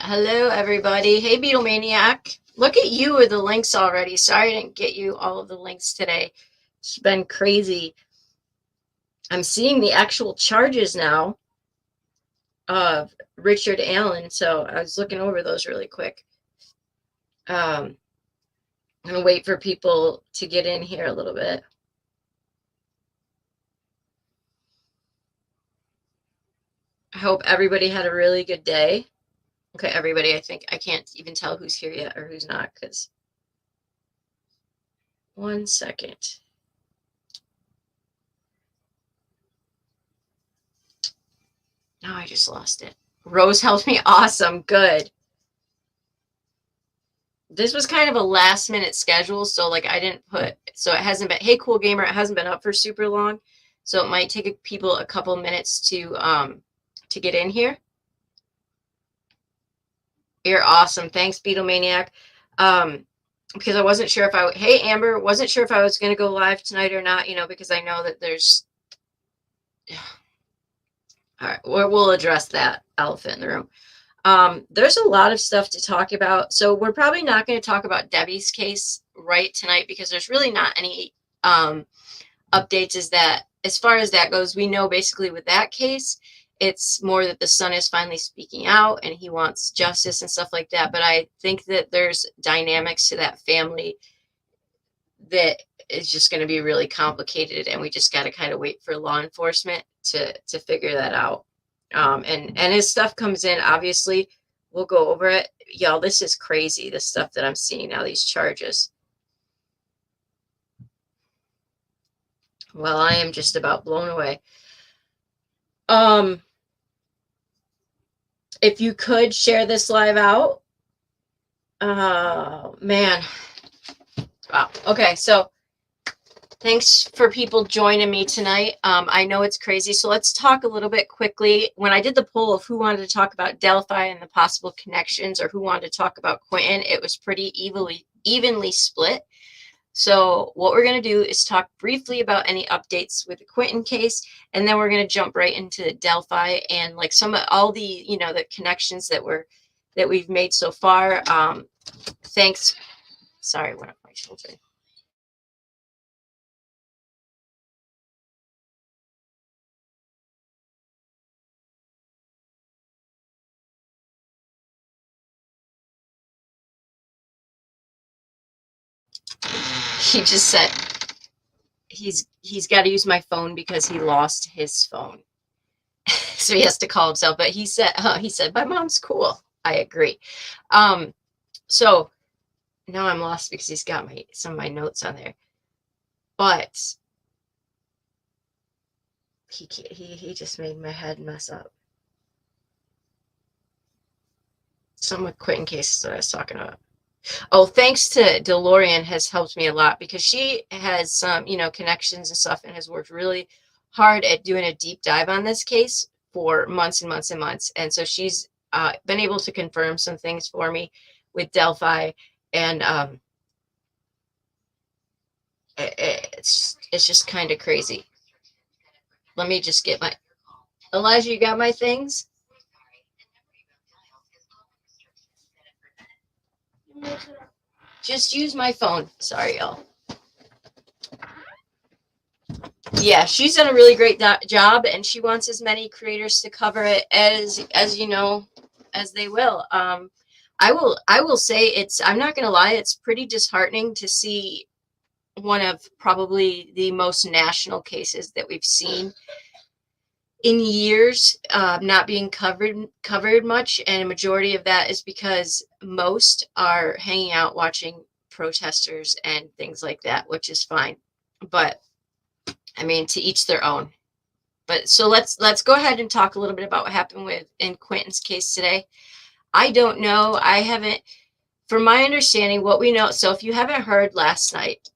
Hello, everybody. Hey, Beatlemaniac. Look at you with the links already. Sorry I didn't get you all of the links today. It's been crazy. I'm seeing the actual charges now of Richard Allen, so I was looking over those really quick. I'm gonna wait for people to get in here a little bit. I hope everybody had a really good day. Okay, everybody, I think I can't even tell who's here yet or who's not, because 1 second. No, I just lost it. Rose helped me. Awesome. Good. This was kind of a last minute schedule, so like I didn't put, so it hasn't been, hey cool gamer, it hasn't been up for super long, so it might take people a couple minutes to get in here. You're awesome. Thanks, Beatlemaniac. Because I wasn't sure if hey Amber, wasn't sure if I was going to go live tonight or not, because I know that there's, all right, we'll address that elephant in the room. There's a lot of stuff to talk about. So we're probably not going to talk about Debbie's case right tonight because there's really not any updates as far as that goes. We know basically with that case, it's more that the son is finally speaking out and he wants justice and stuff like that. But I think that there's dynamics to that family that is just going to be really complicated, and we just got to kind of wait for law enforcement to figure that out. And as stuff comes in, obviously we'll go over it. Y'all, this is crazy, the stuff that I'm seeing now, these charges. Well, I am just about blown away. If you could share this live out. Oh man. Wow. Okay, so thanks for people joining me tonight. I know it's crazy, so let's talk a little bit quickly. When I did the poll of who wanted to talk about Delphi and the possible connections, or who wanted to talk about Quinton, it was pretty evenly split. So what we're going to do is talk briefly about any updates with the Quinton case, and then we're going to jump right into Delphi and like some of all the the connections that we've made so far. Thanks. Sorry, one of my children. He just said he's got to use my phone because he lost his phone, so he has to call himself. But he said my mom's cool. I agree. So now I'm lost because he's got some of my notes on there, but he just made my head mess up. Some of Quentin cases that I was talking about. Oh, thanks to DeLorean has helped me a lot because she has some, connections and stuff and has worked really hard at doing a deep dive on this case for months and months and months. And so she's been able to confirm some things for me with Delphi, and it's just kind of crazy. Let me just get my Elijah. You got my things? Just use my phone. Sorry, y'all. Yeah, she's done a really great job, and she wants as many creators to cover it as as they will. I will say I'm not gonna lie, it's pretty disheartening to see one of probably the most national cases that we've seen in years not being covered much, and a majority of that is because most are hanging out watching protesters and things like that, which is fine, but I mean, to each their own. But so let's go ahead and talk a little bit about what happened in Quentin's case today. I don't know. I haven't, from my understanding, what we know. So if you haven't heard last night,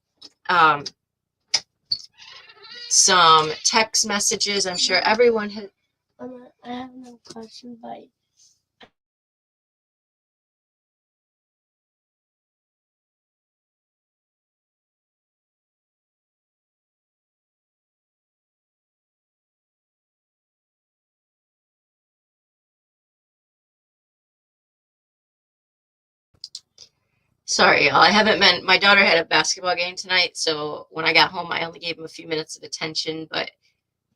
some text messages. I'm sure everyone had. I have no question, but Sorry, y'all. I haven't been. My daughter had a basketball game tonight, so when I got home, I only gave him a few minutes of attention. But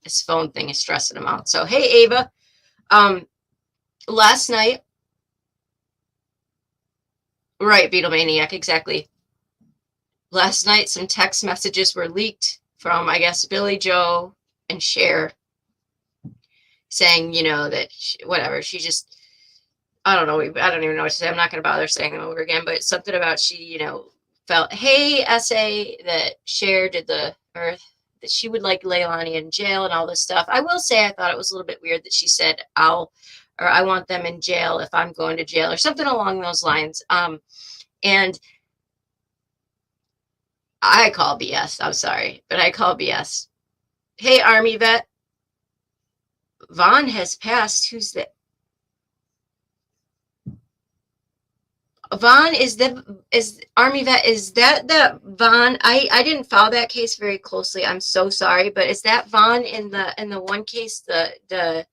this phone thing is stressing him out. So, hey, Ava. Um, last night, right, Beatlemaniac, exactly. Last night, some text messages were leaked from, I guess, Billy Joe and Cher, saying, that whatever. She just, I don't know. I don't even know what to say. I'm not going to bother saying them over again. But something about she, felt, hey, essay that Cher did or that she would like Leilani in jail and all this stuff. I will say I thought it was a little bit weird that she said I want them in jail if I'm going to jail or something along those lines. And I call BS. I'm sorry, but I call BS. Hey, Army vet, Vaughn has passed. Who's that? Vaughn is Army vet. Is that the Vaughn? I didn't follow that case very closely. I'm so sorry, but is that Vaughn in the one case the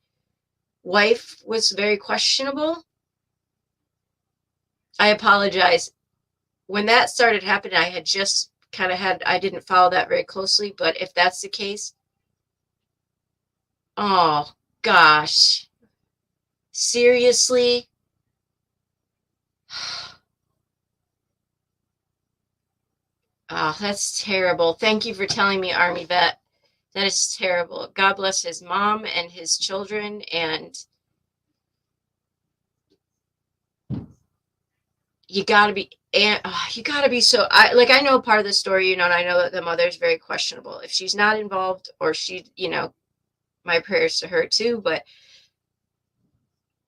wife was very questionable? I apologize. When that started happening, I had just I didn't follow that very closely, but if that's the case, oh gosh, seriously. Oh, that's terrible. Thank you for telling me, Army vet. That is terrible. God bless his mom and his children. And you gotta be, you gotta be so. I know part of the story, and I know that the mother's very questionable. If she's not involved, or she, my prayers to her too. But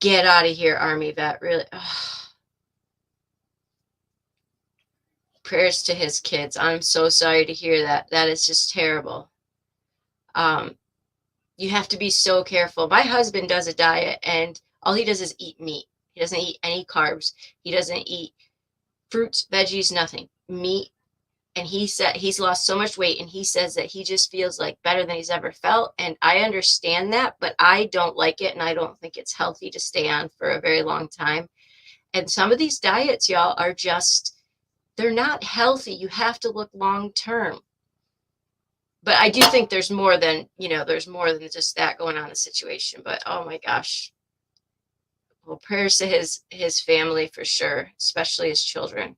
get out of here, Army vet. Really, prayers to his kids. I'm so sorry to hear that. That is just terrible. Um, you have to be so careful. My husband does a diet, and all he does is eat meat. He doesn't eat any carbs. He doesn't eat fruits, veggies, nothing. Meat. And he said he's lost so much weight, and he says that he just feels like better than he's ever felt. And I understand that, but I don't like it, and I don't think it's healthy to stay on for a very long time. And some of these diets, y'all, are just, they're not healthy. You have to look long term. But I do think there's more than, there's more than just that going on in the situation. But oh my gosh. Well, prayers to his family for sure, especially his children.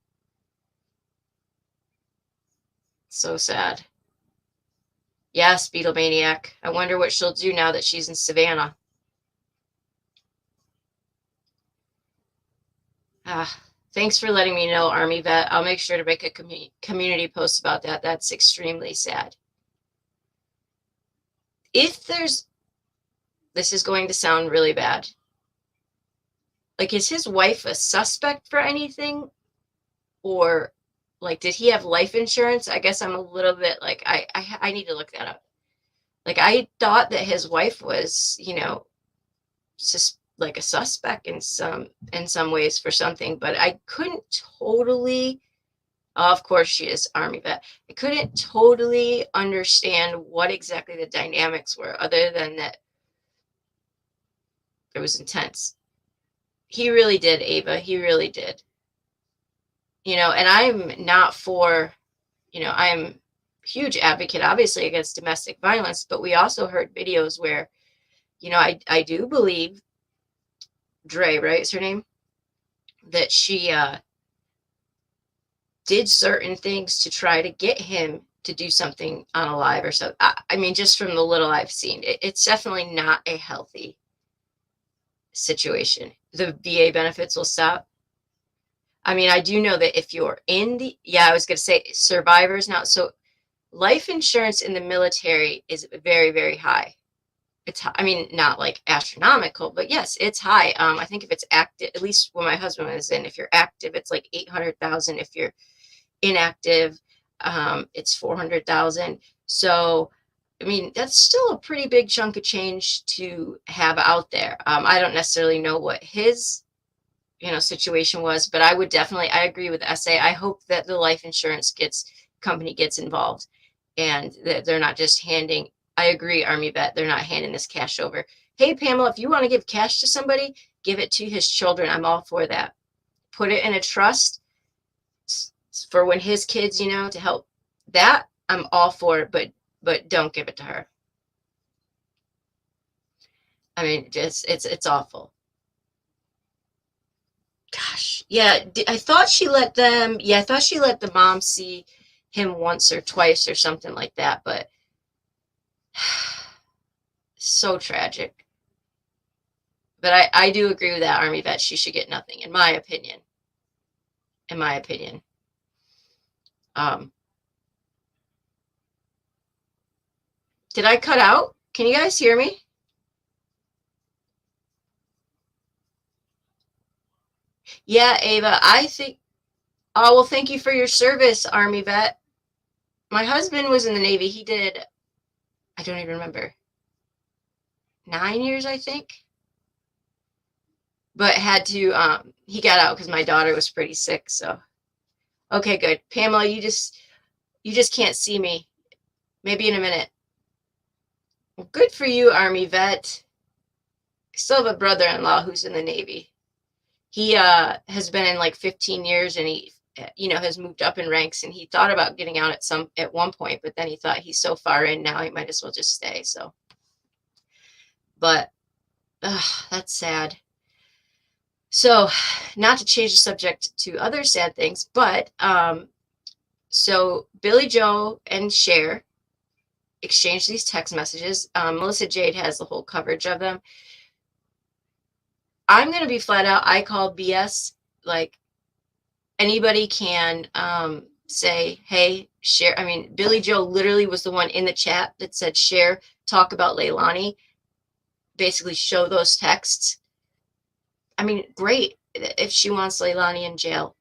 So sad. Yes, Beatlemaniac. I wonder what she'll do now that she's in Savannah. Thanks for letting me know, Army vet. I'll make sure to make a community post about that. That's extremely sad. If this is going to sound really bad. Like, is his wife a suspect for anything? Or, like, did he have life insurance? I guess I'm a little bit like, I need to look that up. Like, I thought that his wife was, just like a suspect in some ways for something, but I couldn't totally. Of course, she is Army vet. I couldn't totally understand what exactly the dynamics were, other than that it was intense. He really did, Ava. He really did. And I'm not for, I'm a huge advocate, obviously, against domestic violence, but we also heard videos where, I do believe Dre, right, is her name, that she did certain things to try to get him to do something on a live or so. I mean, just from the little I've seen, it's definitely not a healthy situation. The VA benefits will stop. I mean, I do know that if you're I was going to say survivors now. So life insurance in the military is very, very high. I mean, not like astronomical, but yes, it's high. I think if it's active, at least when my husband was in, if you're active, it's like 800,000. If you're inactive, it's 400,000. So, I mean, that's still a pretty big chunk of change to have out there. I don't necessarily know what his, situation was, but I agree with SA. I hope that the life insurance company gets involved, and that they're not just I agree, Army vet, they're not handing this cash over. Hey, Pamela, if you want to give cash to somebody, give it to his children. I'm all for that. Put it in a trust for when his kids, to help. That I'm all for it, but don't give it to her. I mean, just it's awful. Gosh, yeah. I thought she let them. Yeah, I thought she let the mom see him once or twice or something like that. But so tragic. But I do agree with that Army vet. She should get nothing, in my opinion. In my opinion. Um, did I cut out? Can you guys hear me? Yeah, Ava. I think. Oh well, thank you for your service, Army vet. My husband was in the Navy. He did. I don't even remember. 9 years, I think. But had to. He got out because my daughter was pretty sick. So okay, good. Pamela, you just can't see me. Maybe in a minute. Well, good for you, Army vet. I still have a brother-in-law who's in the Navy. He has been in like 15 years, and he has moved up in ranks, and he thought about getting out at one point, but then he thought he's so far in now he might as well just stay. So, but that's sad. So, not to change the subject to other sad things, but so Billy Joe and Cher exchanged these text messages. Melissa Jade has the whole coverage of them. I'm going to be flat out. I call BS. Like, anybody can say, hey, Cher. I mean, Billy Joe literally was the one in the chat that said, Cher, talk about Leilani. Basically show those texts. I mean, great. If she wants Leilani in jail.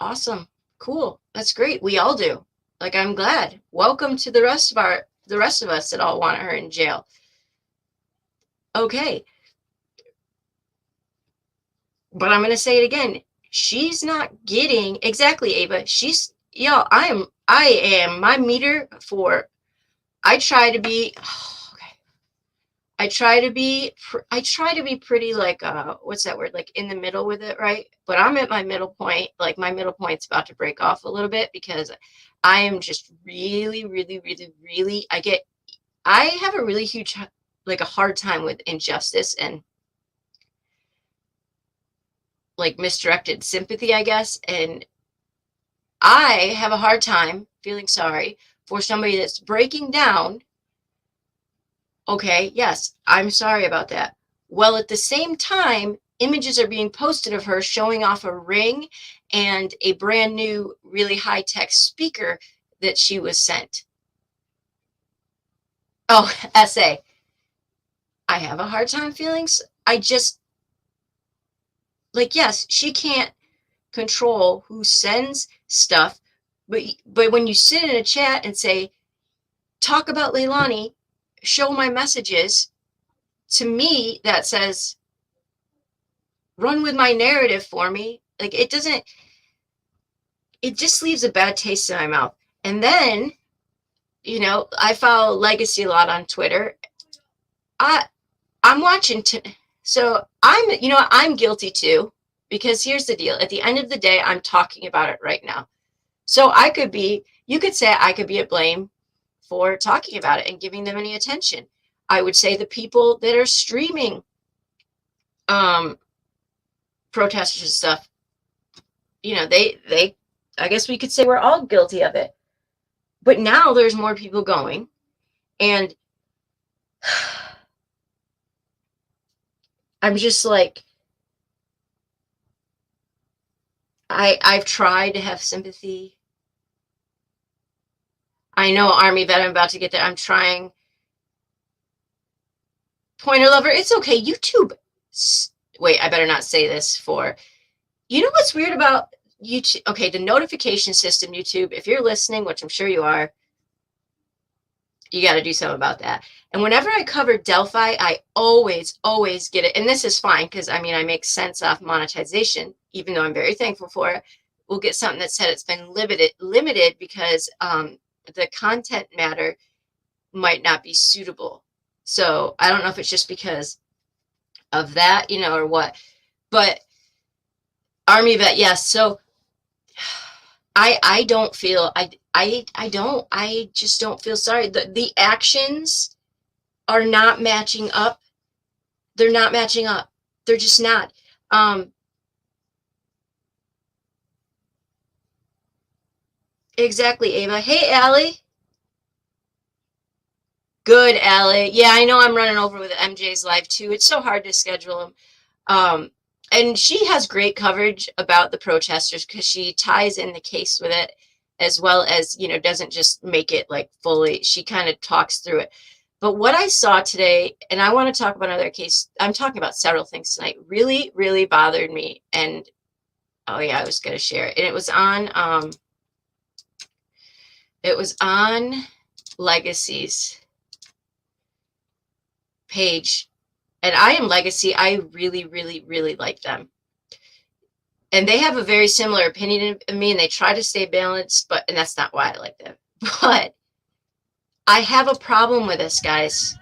Awesome. Cool. That's great. We all do. Like, I'm glad. Welcome to the rest of us that all want her in jail. Okay. But I'm going to say it again. She's not getting exactly, Ava. I am my meter for, I try to be, okay. I try to be pretty like, what's that word? Like in the middle with it. Right. But I'm at my middle point. Like my middle point's about to break off a little bit because I am just really, really, really, really, I have a really huge, like a hard time with injustice and like misdirected sympathy, I guess. And I have a hard time feeling sorry for somebody that's breaking down. Okay, yes, I'm sorry about that. Well, at the same time, images are being posted of her showing off a ring and a brand new, really high-tech speaker that she was sent. Oh, essay. I have a hard time feeling. I just, like, yes, she can't control who sends stuff, but when you sit in a chat and say, talk about Leilani, show my messages, to me that says run with my narrative for me. Like it just leaves a bad taste in my mouth. And then I follow Legacy a lot on Twitter. I'm watching so I'm guilty too, because here's the deal. At the end of the day, I'm talking about it right now. So you could say I could be at blame for talking about it and giving them any attention. I would say the people that are streaming protesters and stuff, they I guess we could say we're all guilty of it. But now there's more people going, and I'm just like, I've tried to have sympathy. I know, Army vet, I'm about to get there. I'm trying. Pointer lover, it's okay. YouTube. Wait, I better not say this for. You know what's weird about YouTube? Okay, the notification system, YouTube, if you're listening, which I'm sure you are, you got to do something about that. And whenever I cover Delphi, I always get it. And this is fine because, I mean, I make sense off monetization, even though I'm very thankful for it. We'll get something that said it's been limited because the content matter might not be suitable. So I don't know if it's just because of that, or what. But Army vet, yes. So I don't feel I just don't feel sorry. The actions are not matching up. They're not matching up. They're just not. Um, exactly, Ava. Hey, Allie. Good, Allie. Yeah, I know I'm running over with MJ's live too. It's so hard to schedule them. And she has great coverage about the protesters because she ties in the case with it as well as, doesn't just make it like fully. She kind of talks through it. But what I saw today, and I want to talk about another case, I'm talking about several things tonight, really, really bothered me. And oh yeah, I was going to share it. And it was on Legacy's page. And I am Legacy. I really, really, really like them. And they have a very similar opinion of me, and they try to stay balanced, and that's not why I like them. But I have a problem with this, guys.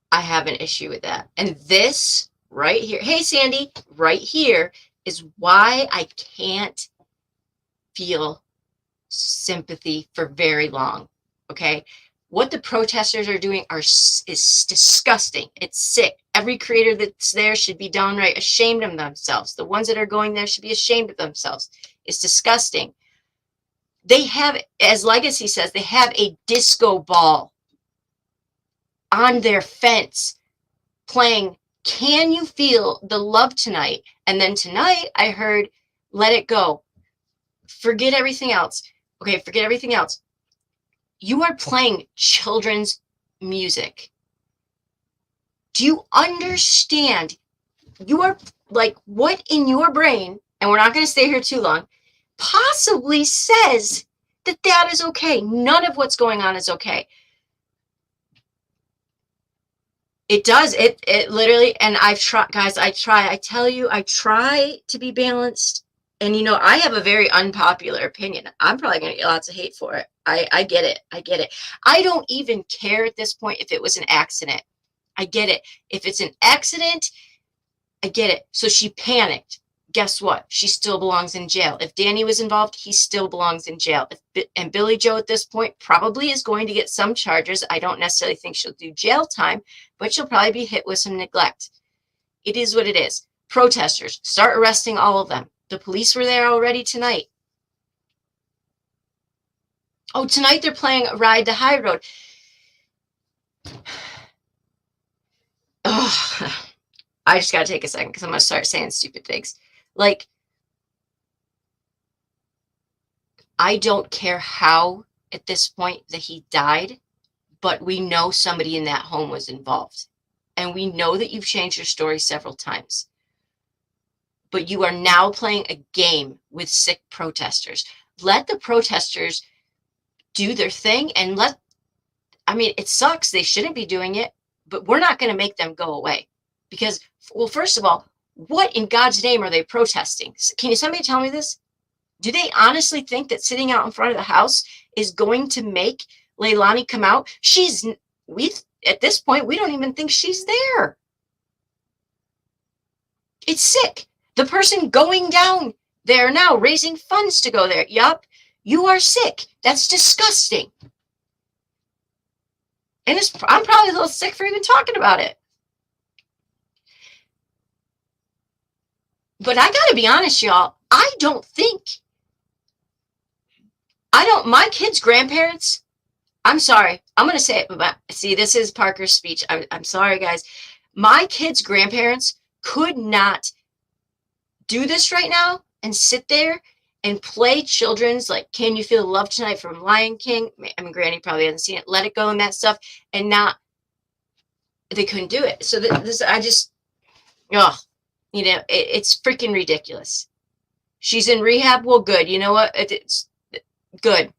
I have an issue with that. And this right here, hey, Sandy, right here is why I can't feel sympathy for very long. Okay. What the protesters are doing is disgusting. It's sick. Every creator that's there should be downright ashamed of themselves. The ones that are going there should be ashamed of themselves. It's disgusting. They have, as Legacy says, they have a disco ball on their fence playing Can You Feel the Love Tonight? And then tonight I heard Let It Go. Forget everything else. Okay, forget everything else. You are playing children's music. Do you understand? You are like, what in your brain, and we're not going to stay here too long, possibly says that that is okay? None of what's going on is okay. It does. It literally, and I've tried, guys, I tell you, I try to be balanced. And I have a very unpopular opinion. I'm probably going to get lots of hate for it. I get it. I get it. I don't even care at this point if it was an accident. I get it. If it's an accident, I get it. So she panicked. Guess what? She still belongs in jail. If Danny was involved, he still belongs in jail. And Billy Joe at this point probably is going to get some charges. I don't necessarily think she'll do jail time, but she'll probably be hit with some neglect. It is what it is. Protesters, start arresting all of them. The police were there already tonight. Oh, tonight they're playing Ride the High Road. Oh, I just got to take a second because I'm going to start saying stupid things. Like, I don't care how at this point that he died, but we know somebody in that home was involved. And we know that you've changed your story several times. But you are now playing a game with sick protesters. Let the protesters do their thing and it sucks. They shouldn't be doing it, but we're not going to make them go away. Because, well, first of all, what in God's name are they protesting? Can somebody tell me this? Do they honestly think that sitting out in front of the house is going to make Leilani come out? At this point, we don't even think she's there. It's sick. The person going down there now, raising funds to go there. Yup, you are sick. That's disgusting. And I'm probably a little sick for even talking about it. But I got to be honest, y'all. My kids' grandparents, I'm sorry. I'm going to say it, but see, this is Parker's speech. I'm sorry, guys. My kids' grandparents could not do this right now and sit there and play children's, like, Can You Feel the Love Tonight from Lion King? I mean, Granny probably hasn't seen it. Let It Go and that stuff. And they couldn't do it. So I just, ugh. You know, it's freaking ridiculous. She's in rehab. Well, good. You know what? It's good.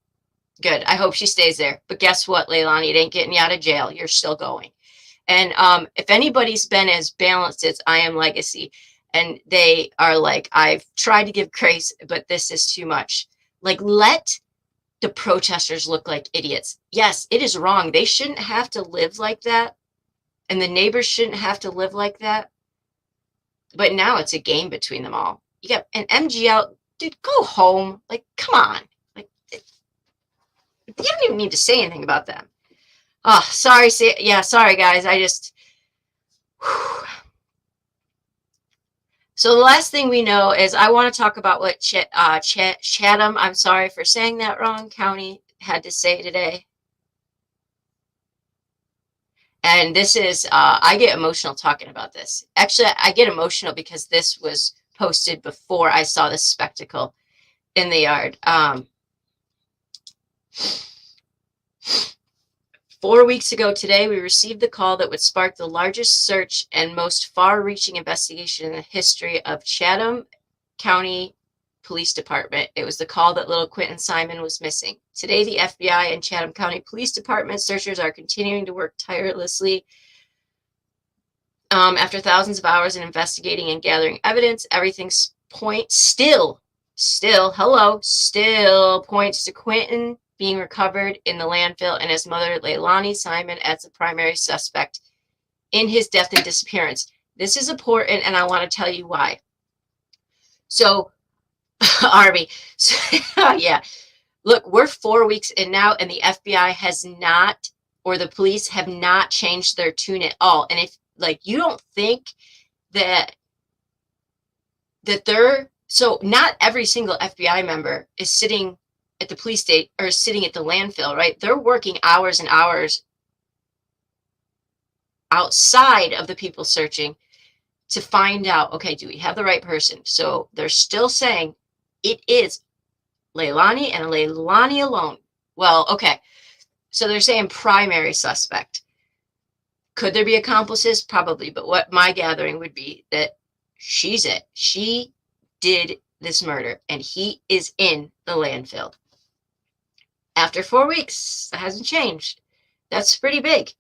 Good. I hope she stays there. But guess what, Leilani? It ain't getting you out of jail. You're still going. And if anybody's been as balanced as I Am Legacy, and they are like, I've tried to give grace, but this is too much. Like, let the protesters look like idiots. Yes, it is wrong. They shouldn't have to live like that. And the neighbors shouldn't have to live like that. But now it's a game between them all. You got an MG out. Dude, go home. Like, come on. Like, you don't even need to say anything about them. Oh, sorry. Yeah, sorry, guys. I just... Whew. So the last thing we know is I want to talk about what Chatham, I'm sorry for saying that wrong, County had to say today. And this is, I get emotional talking about this. Actually, I get emotional because this was posted before I saw this spectacle in the yard. 4 weeks ago today, we received the call that would spark the largest search and most far-reaching investigation in the history of Chatham County Police Department. It was the call that little Quinton Simon was missing. Today, the FBI and Chatham County Police Department searchers are continuing to work tirelessly after thousands of hours in investigating and gathering evidence. Everything still points to Quinton being recovered in the landfill and his mother, Leilani Simon, as the primary suspect in his death and disappearance. This is important, and I want to tell you why. So, Army, yeah, look, we're 4 weeks in now, and the FBI has not, or the police have not changed their tune at all. And if, like, you don't think that they're, so not every single FBI member is sitting at the police state or sitting at the landfill, right? They're working hours and hours outside of the people searching to find out, okay, do we have the right person? So they're still saying it is Leilani and Leilani alone. Well, okay. So they're saying primary suspect. Could there be accomplices? Probably. But what my gathering would be that she's it. She did this murder and he is in the landfill. After 4 weeks, that hasn't changed. That's pretty big.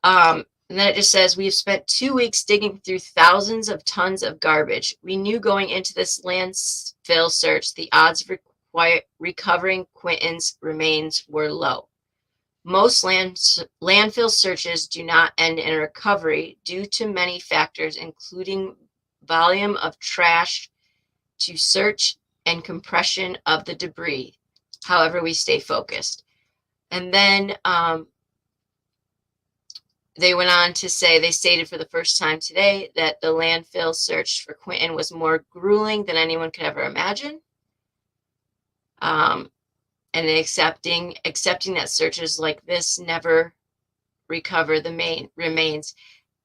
And then it just says, we've spent 2 weeks digging through thousands of tons of garbage. We knew going into this landfill search, the odds of recovering Quinton's remains were low. Most landfill searches do not end in a recovery due to many factors, including volume of trash to search and compression of the debris. However, we stay focused. And then they went on to say, they stated for the first time today that the landfill search for Quinton was more grueling than anyone could ever imagine. And accepting that searches like this never recover the remains.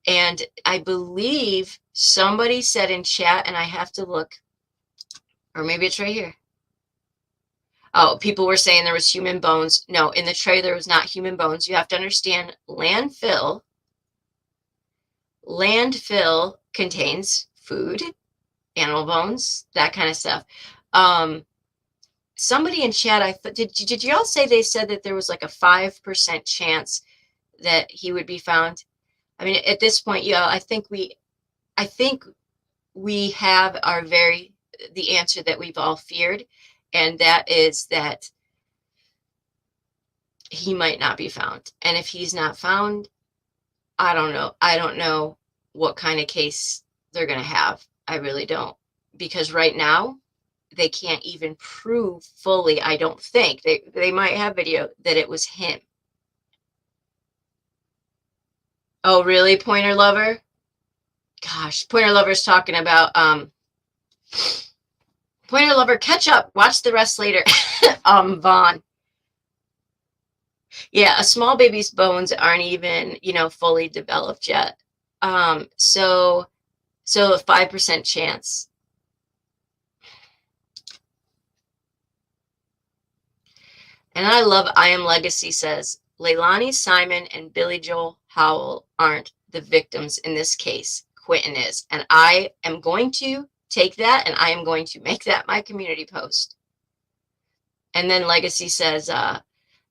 And I believe somebody said in chat, and I have to look, or maybe it's right here. Oh, people were saying there was human bones. No, in the tray there was not human bones. You have to understand, landfill contains food, animal bones, that kind of stuff. Somebody in chat, did y'all say they said that there was like a 5% chance that he would be found? I mean, at this point, yeah, I think we have the answer that we've all feared, and that is that he might not be found. And if he's not found, I don't know. I don't know what kind of case they're going to have. I really don't. Because right now, they can't even prove fully, I don't think. They might have video that it was him. Oh, really, Pointer Lover? Gosh, Pointer Lover's talking about... Pointer Lover, catch up. Watch the rest later. Vaughn. Yeah, a small baby's bones aren't even, fully developed yet. So a 5% chance. And I love I Am Legacy says, Leilani Simon and Billy Joel Howell aren't the victims in this case. Quinton is. And I am going to take that and I am going to make that my community post. And then Legacy says,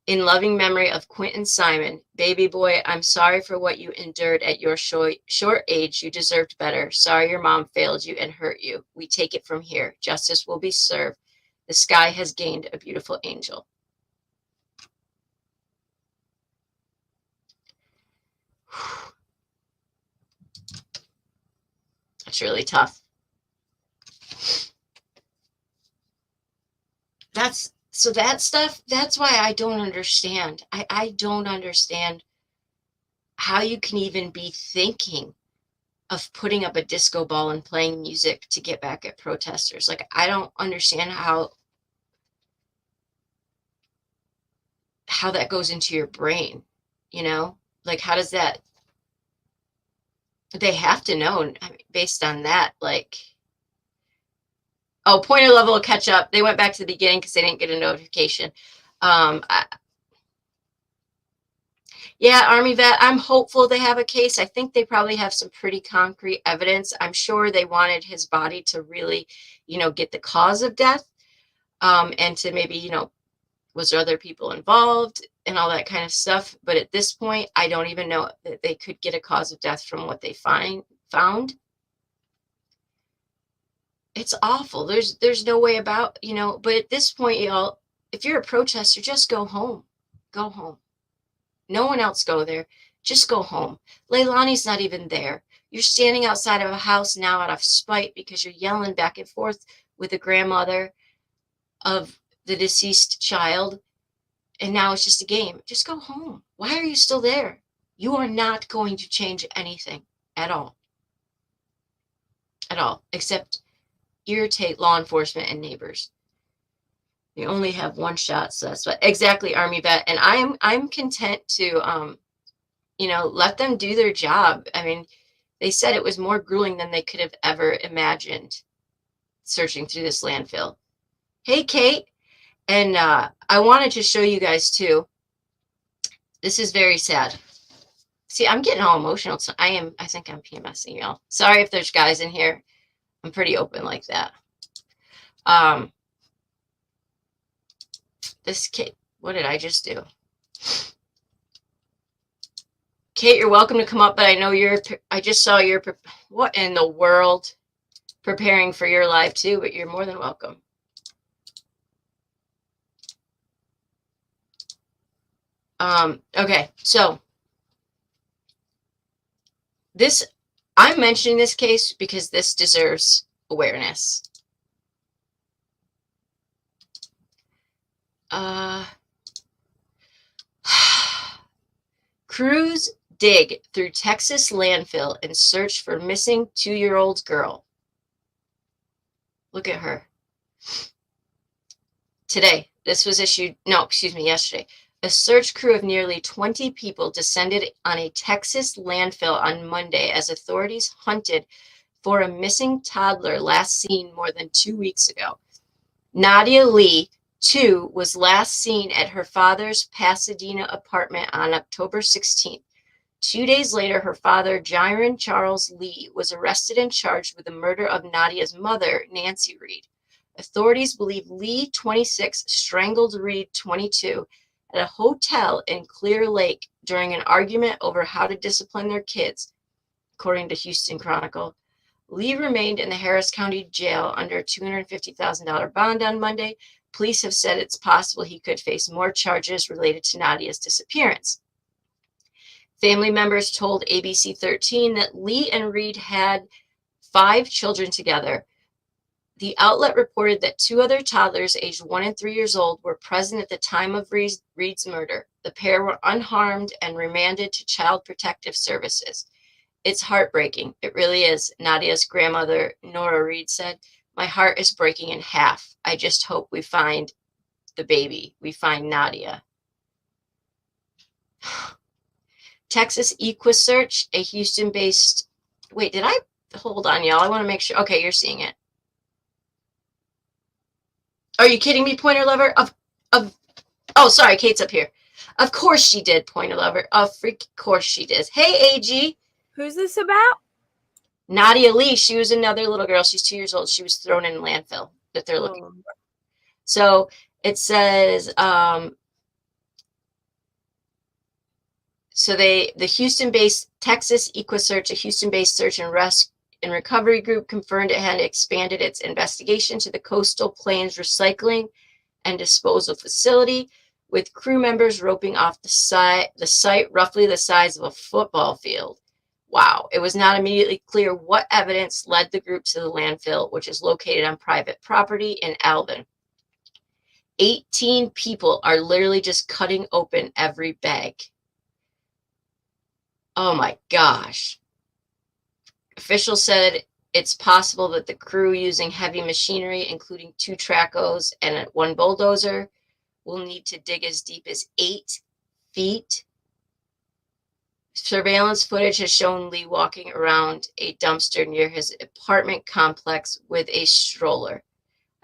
in loving memory of Quinton Simon, baby boy, I'm sorry for what you endured at your short age. You deserved better. Sorry your mom failed you and hurt you. We take it from here. Justice will be served. The sky has gained a beautiful angel. That's really tough. So that stuff, that's why I don't understand. I don't understand how you can even be thinking of putting up a disco ball and playing music to get back at protesters. Like, I don't understand how that goes into your brain, you know? Like, how does that, they have to know, I mean, based on that, like, oh, pointer level will catch up. They went back to the beginning because they didn't get a notification. Yeah, Army vet, I'm hopeful they have a case. I think they probably have some pretty concrete evidence. I'm sure they wanted his body to really, get the cause of death, and to maybe, was there other people involved and all that kind of stuff. But at this point, I don't even know that they could get a cause of death from what they found. It's awful. There's no way about, but at this point, y'all, if you're a protester, just go home. Go home. No one else go there. Just go home. Leilani's not even there. You're standing outside of a house now out of spite because you're yelling back and forth with the grandmother of the deceased child. And now it's just a game. Just go home. Why are you still there? You are not going to change anything at all. At all. Except irritate law enforcement and neighbors. You only have one shot, so that's what exactly, Army vet. And I'm content to let them do their job. I mean, they said it was more grueling than they could have ever imagined searching through this landfill. Hey, Kate. And I wanted to show you guys too. This is very sad. See, I'm getting all emotional. So I think I'm PMSing y'all. Sorry if there's guys in here. I'm pretty open like that. This Kate, what did I just do? Kate, you're welcome to come up, but I know I just saw you're, what in the world? Preparing for your live too, but you're more than welcome. Okay, so I'm mentioning this case because this deserves awareness. Crews dig through Texas landfill in search for missing 2-year-old girl. Look at her. Today, this was yesterday. A search crew of nearly 20 people descended on a Texas landfill on Monday as authorities hunted for a missing toddler last seen more than 2 weeks ago. Nadia Lee, 2, was last seen at her father's Pasadena apartment on October 16th. 2 days later, her father, Jiron Charles Lee, was arrested and charged with the murder of Nadia's mother, Nancy Reed. Authorities believe Lee, 26, strangled Reed, 22, at a hotel in Clear Lake during an argument over how to discipline their kids, according to Houston Chronicle. Lee remained in the Harris County Jail under a $250,000 bond on Monday. Police have said it's possible he could face more charges related to Nadia's disappearance. Family members told ABC 13 that Lee and Reed had 5 children together. The outlet reported that 2 other toddlers, aged 1 and 3 years old, were present at the time of Reed's murder. The pair were unharmed and remanded to Child Protective Services. It's heartbreaking. It really is, Nadia's grandmother, Nora Reed, said. My heart is breaking in half. I just hope we find the baby. We find Nadia. Texas EquiSearch, a Houston-based... Wait, did I... Hold on, y'all. I want to make sure... Okay, you're seeing it. Are you kidding me, Pointer Lover? Oh, sorry, Kate's up here. Of course she did, Pointer Lover. Of freaking course she did. Hey, AG. Who's this about? Nadia Lee, she was another little girl. She's 2 years old. She was thrown in a landfill that they're looking for. So it says, so the Houston-based Texas EquiSearch, a Houston-based search and recovery group, confirmed it had expanded its investigation to the Coastal Plains Recycling and Disposal Facility, with crew members roping off the site roughly the size of a football field. Wow. It was not immediately clear what evidence led the group to the landfill, which is located on private property in Alvin. 18 people are literally just cutting open every bag. Oh my gosh. Officials said it's possible that the crew, using heavy machinery, including 2 tracos and 1 bulldozer, will need to dig as deep as 8 feet. Surveillance footage has shown Lee walking around a dumpster near his apartment complex with a stroller.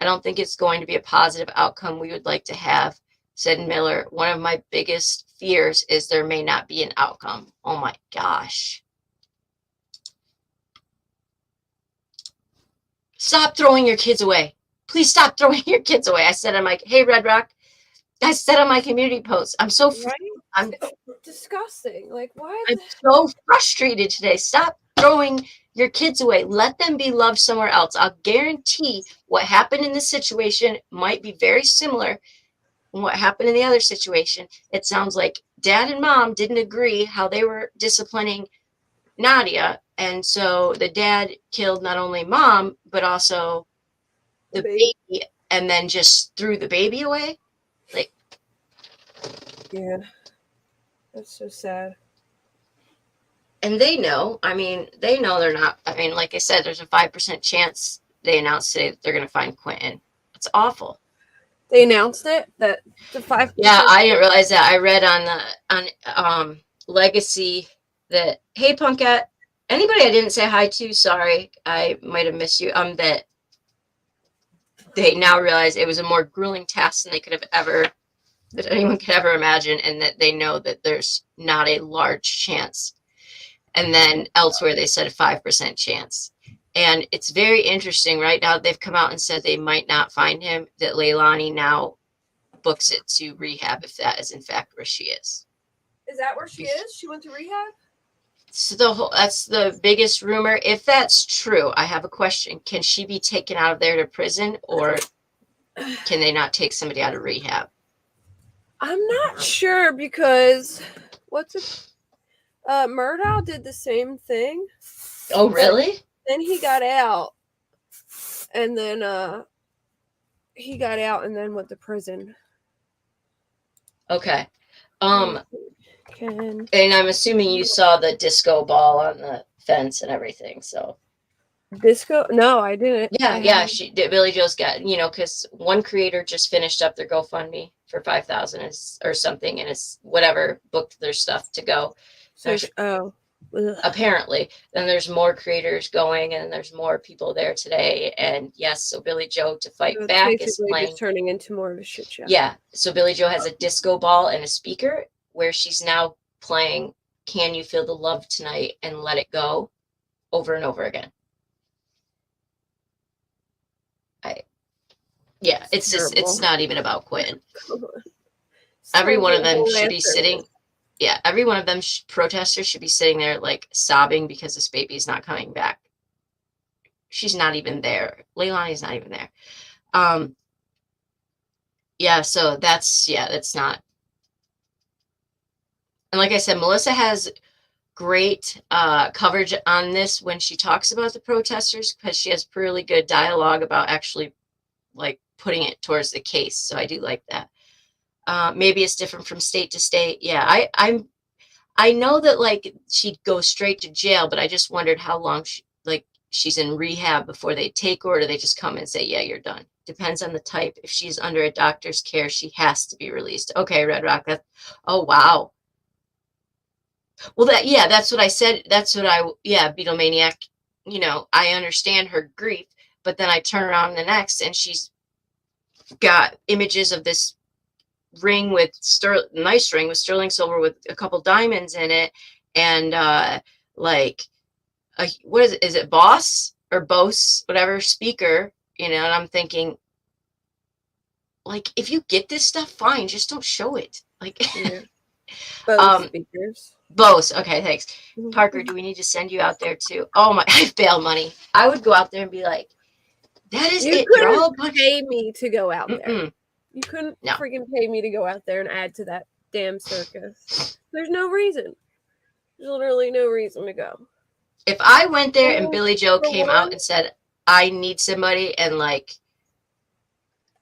I don't think it's going to be a positive outcome we would like to have, said Miller. One of my biggest fears is there may not be an outcome. Oh my gosh. Stop throwing your kids away. Please stop throwing your kids away. I said on my, hey, Red Rock, I said on my community post, I'm so, I'm disgusting. Like, why? I'm so frustrated today. Stop throwing your kids away. Let them be loved somewhere else. I'll guarantee what happened in this situation might be very similar from what happened in the other situation. It sounds like dad and mom didn't agree how they were disciplining Nadia. And so the dad killed not only mom, but also the baby, and then just threw the baby away. Like, yeah, that's so sad. And they know, they know they're not, like I said, there's a 5% chance they announced today that they're going to find Quinton. It's awful. They announced it, that the 5%? Yeah, I didn't realize that. I read on Legacy that, hey, Punkette, anybody I didn't say hi to, sorry, I might have missed you, that they now realize it was a more grueling task than they could have ever, that anyone could ever imagine, and that they know that there's not a large chance. And then elsewhere, they said a 5% chance. And it's very interesting right now. They've come out and said they might not find him, that Leilani now books it to rehab if that is in fact where she is. Is that where she is? She went to rehab? So that's the biggest rumor. If that's true, I have a question. Can she be taken out of there to prison, or can they not take somebody out of rehab? I'm not sure, because Murdoch did the same thing. Oh, really? Then he got out, and then went to prison. Okay. And I'm assuming you saw the disco ball on the fence and everything. So disco? No, I didn't. Yeah. She did. Billy Joe's got, because one creator just finished up their GoFundMe for 5,000 or something, and it's whatever booked their stuff to go. So apparently, then there's more creators going, and there's more people there today. And yes, so Billy Joe to fight back is playing, just turning into more of a shit show. Yeah, so Billy Joe has a disco ball and a speaker where she's now playing "Can You Feel the Love Tonight" and "Let It Go" over and over again. It's just, it's not even about Quinton. Every one of them should be sitting. Yeah, every one of them protesters should be sitting there like sobbing because this baby's not coming back. She's not even there. Leilani's not even there. So that's not. And like I said, Melissa has great coverage on this when she talks about the protesters, because she has really good dialogue about actually like putting it towards the case. So I do like that. Maybe it's different from state to state. Yeah, I know that like she'd go straight to jail, but I just wondered how long she's in rehab before they take her, or do they just come and say, yeah, you're done? Depends on the type. If she's under a doctor's care, she has to be released. Okay, Red Rock. Oh, wow. Well, that's what I said. That's what Beatlemaniac, I understand her grief, but then I turn around the next and she's got images of this ring with nice ring with sterling silver with a couple diamonds in it, and what is it? Is it Boss or Bose, whatever speaker? And I'm thinking, like, if you get this stuff, fine, just don't show it. Like, Yeah. Both speakers. Bose. Okay, thanks. Parker, do we need to send you out there too? Oh my, I have bail money. I would go out there and be like, that is You it. You're all a couldn't bunch. pay me to go out there. Mm-mm. You couldn't No. freaking pay me to go out there and add to that damn circus. There's no reason. There's literally no reason to go. If I went there and Oh, Billy Joe for came one? out and said, I need somebody, and like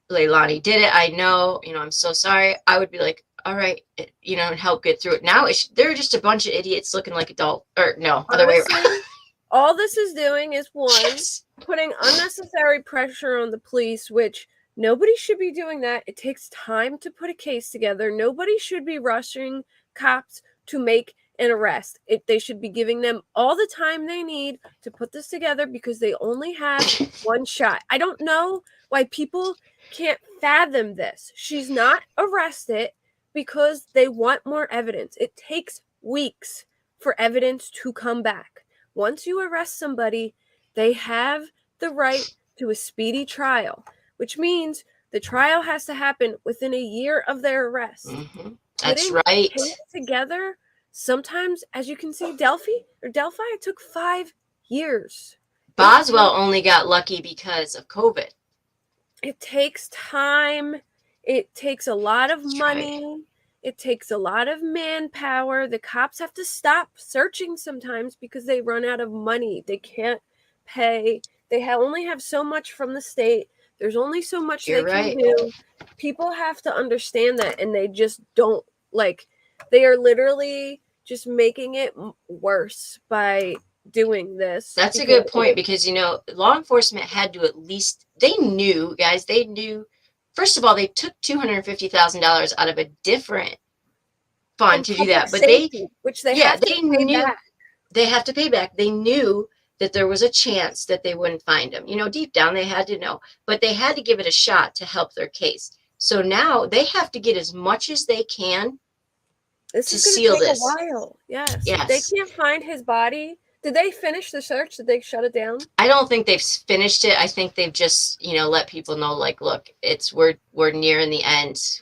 Leilani did it, I know, I'm so sorry, I would be like, all right, and help get through it. Now they're just a bunch of idiots looking like adult, or no, other way Honestly, around. all this is doing is one, Yes. putting unnecessary pressure on the police, which nobody should be doing that. It takes time to put a case together. Nobody should be rushing cops to make an arrest. They should be giving them all the time they need to put this together because they only have one shot. I don't know why people can't fathom this. She's not arrested because they want more evidence. It takes weeks for evidence to come back. Once you arrest somebody, they have the right to a speedy trial, which means the trial has to happen within a year of their arrest. Mm-hmm. That's Putting right. things together, sometimes, as you can see, Delphi, it took 5 years. Boswell only got lucky because of COVID. It takes time. It takes a lot of money. It takes a lot of manpower. The cops have to stop searching sometimes because they run out of money. They can't pay. They only have so much from the state. There's only so much You're they right. can do. People have to understand that, and they just don't. They are literally just making it worse by doing this. That's a good point because, law enforcement had to at least, they knew, guys, first of all, they took $250,000 out of a different fund to do that. But safety, which they have to pay back. They have to pay back. They knew that there was a chance that they wouldn't find him. Deep down they had to know, but they had to give it a shot to help their case. So now they have to get as much as they can to seal this. A while. Yes. Yes. They can't find his body. Did they finish the search? Did they shut it down? I don't think they've finished it. I think they've just, let people know, like, look, we're nearing the end.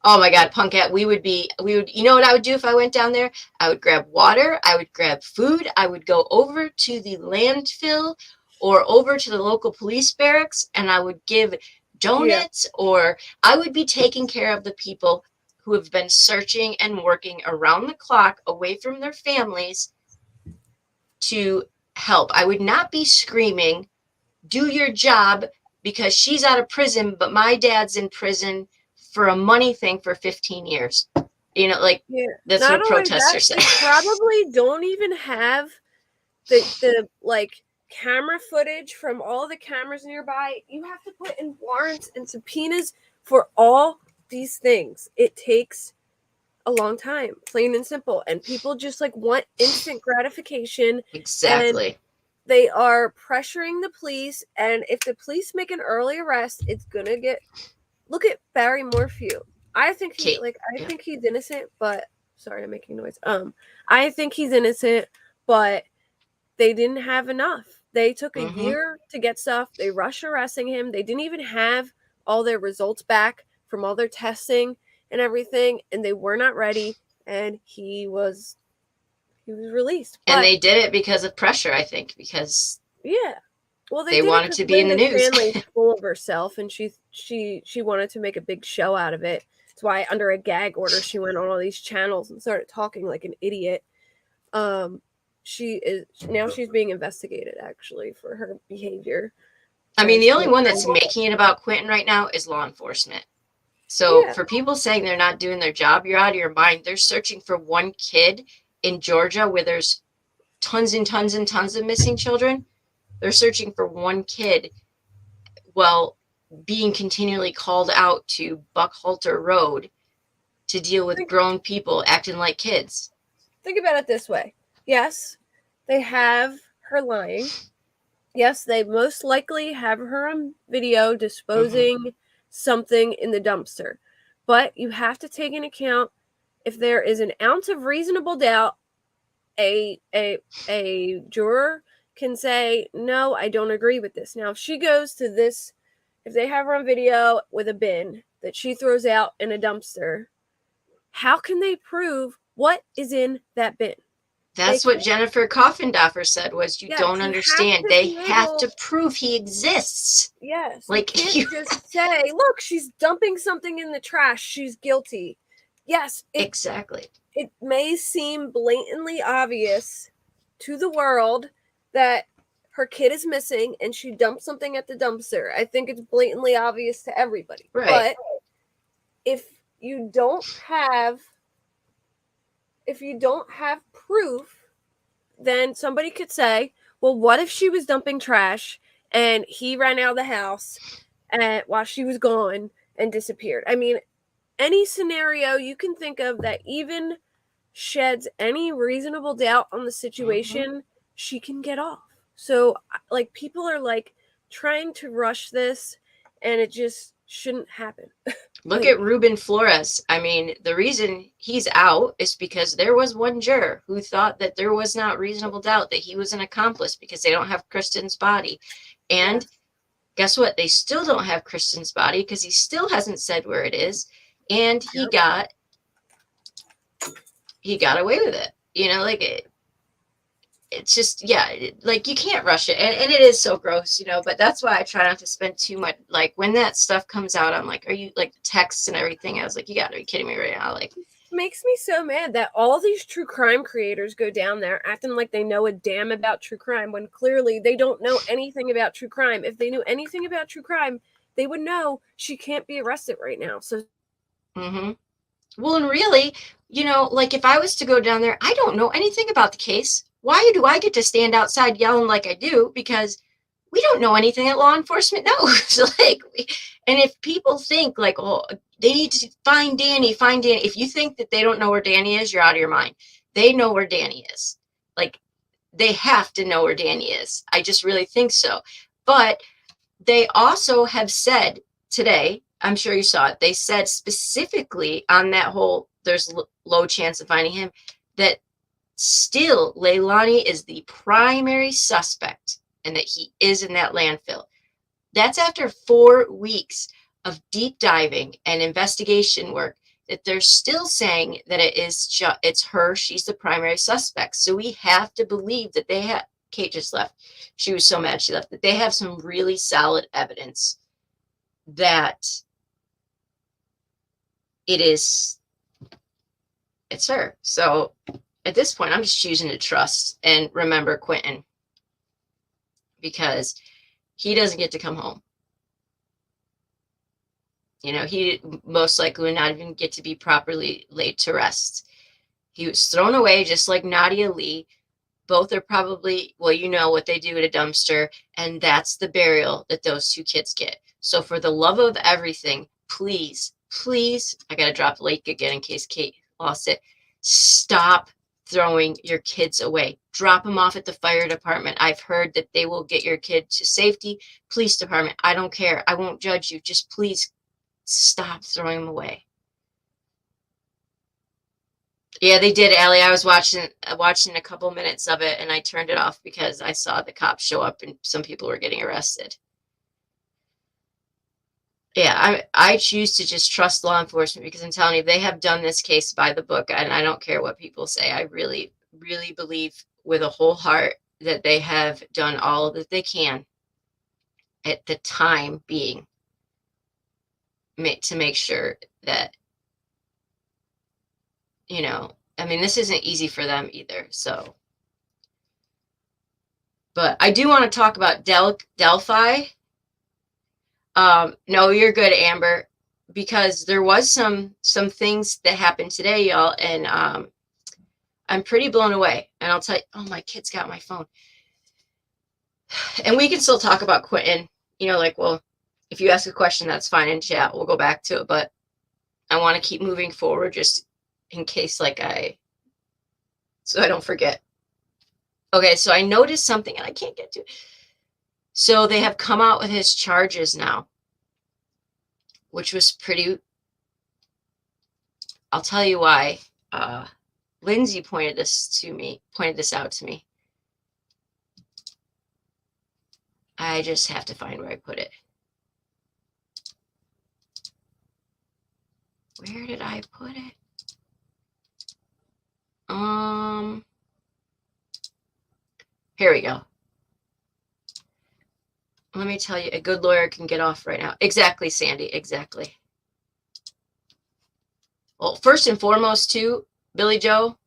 Oh my God, Punkette, we would, what I would do if I went down there? I would grab water, I would grab food, I would go over to the landfill or over to the local police barracks, and I would give donuts, or I would be taking care of the people who have been searching and working around the clock away from their families to help. I would not be screaming, do your job, because she's out of prison, but my dad's in prison for a money thing for 15 years. That's not what protesters say. They probably don't even have the camera footage from all the cameras nearby. You have to put in warrants and subpoenas for all these things. It takes a long time, plain and simple. And people just want instant gratification. Exactly. And they are pressuring the police. And if the police make an early arrest, it's gonna get. Look at Barry Morphew. I think he's innocent, but sorry, I'm making noise. I think he's innocent, but they didn't have enough. They took a year to get stuff. They rushed arresting him. They didn't even have all their results back from all their testing and everything, and they were not ready, and he was released. And they did it because of pressure, I think, because well, they wanted to be in the news. Stanley's full of herself, and she wanted to make a big show out of it. That's why under a gag order she went on all these channels and started talking like an idiot. She's being investigated actually for her behavior. I mean, the only one that's making it about Quinton right now is law enforcement. So for people saying they're not doing their job, you're out of your mind. They're searching for one kid in Georgia where there's tons and tons and tons of missing children. They're searching for one kid while being continually called out to Buckhalter Road to deal with grown people acting like kids. Think about it this way. Yes, they have her lying. Yes, they most likely have her on video disposing something in the dumpster. But you have to take into account if there is an ounce of reasonable doubt, a juror can say, no, I don't agree with this. Now, if she goes to this, if they have her on video with a bin that she throws out in a dumpster, how can they prove what is in that bin? They That's what can't. Jennifer Coffindoffer said, was you Yes, don't you have understand. to They be have able. to prove he exists. Yes, you Like, can't you, just say, look, she's dumping something in the trash. She's guilty. Yes, exactly. it may seem blatantly obvious to the world that her kid is missing and she dumped something at the dumpster. I think it's blatantly obvious to everybody. Right. But if you don't have proof, then somebody could say, well, what if she was dumping trash and he ran out of the house while she was gone and disappeared? I mean, any scenario you can think of that even sheds any reasonable doubt on the situation, she can get off. So, like, people are like trying to rush this, and it just shouldn't happen. Look Like, at Ruben Flores. I mean, the reason he's out is because there was one juror who thought that there was not reasonable doubt that he was an accomplice because they don't have Kristen's body. And yes. guess what? They still don't have Kristen's body because he still hasn't said where it is. And he got away with it. You know, like it's just, yeah, like you can't rush it. And it is so gross, you know, but that's why I try not to spend too much. Like when that stuff comes out, I'm like, are you like texts and everything? I was like, you gotta be kidding me right now. Like, It makes me so mad that all these true crime creators go down there acting like they know a damn about true crime when clearly they don't know anything about true crime. If they knew anything about true crime, they would know she can't be arrested right now. So, mm-hmm. Well, and really, you know, like if I was to go down there, I don't know anything about the case. Why do I get to stand outside yelling like I do? Because we don't know anything that law enforcement knows. Like, and if people think like, oh, they need to find Danny, find Danny. If you think that they don't know where Danny is, you're out of your mind. They know where Danny is. Like, they have to know where Danny is. I just really think so. But they also have said today, I'm sure you saw it, they said specifically on that whole, there's low chance of finding him, that still Leilani is the primary suspect and that he is in that landfill. That's after 4 weeks of deep diving and investigation work that they're still saying that it's her, she's the primary suspect. So we have to believe that they have, Kate just left. She was so mad she left, that they have some really solid evidence that it's her. So at this point, I'm just choosing to trust and remember Quinton, because he doesn't get to come home. You know, he most likely would not even get to be properly laid to rest. He was thrown away just like Nadia Lee. Both are probably, well, you know what they do at a dumpster, and that's the burial that those two kids get. So for the love of everything, please, please, I got to drop Lake again in case Kate lost it. Stop throwing your kids away. Drop them off at the fire department. I've heard that they will get your kid to safety. Police department, I don't care. I won't judge you. Just please stop throwing them away. Yeah, they did, Allie. I was watching a couple minutes of it, and I turned it off because I saw the cops show up and some people were getting arrested. Yeah, I choose to just trust law enforcement because I'm telling you, they have done this case by the book, and I don't care what people say. I really, really believe with a whole heart that they have done all that they can at the time being to make sure that, you know, I mean, this isn't easy for them either. So, but I do want to talk about Delphi. No, you're good, Amber, because there was some things that happened today, y'all, and I'm pretty blown away. And I'll tell you, oh, my kid's got my phone. And we can still talk about Quinton, you know, like, well, if you ask a question, that's fine in chat. We'll go back to it, but I want to keep moving forward just in case, like, so I don't forget. Okay, so I noticed something and I can't get to it. So they have come out with his charges now, which was pretty, I'll tell you why Lindsay pointed this out to me. I just have to find where I put it. Where did I put it? Here we go. Let me tell you, a good lawyer can get off right now. Exactly, Sandy, exactly. Well, first and foremost, too, Billy Joe,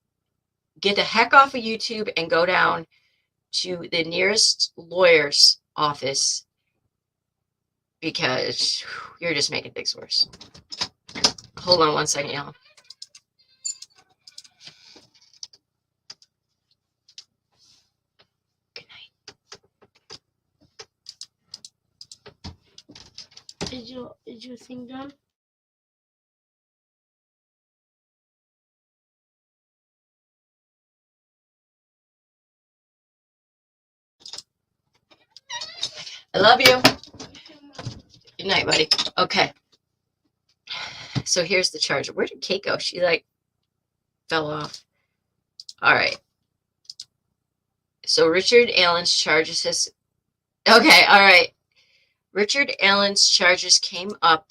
get the heck off of YouTube and go down to the nearest lawyer's office, because you're just making things worse. Hold on one second, y'all. Good night. Is your thing done? I love you. Good night, buddy. Okay. So here's the charger. Where did Kate go? She like fell off. All right. So Richard Allen's charges his. Okay. All right. Richard Allen's charges came up.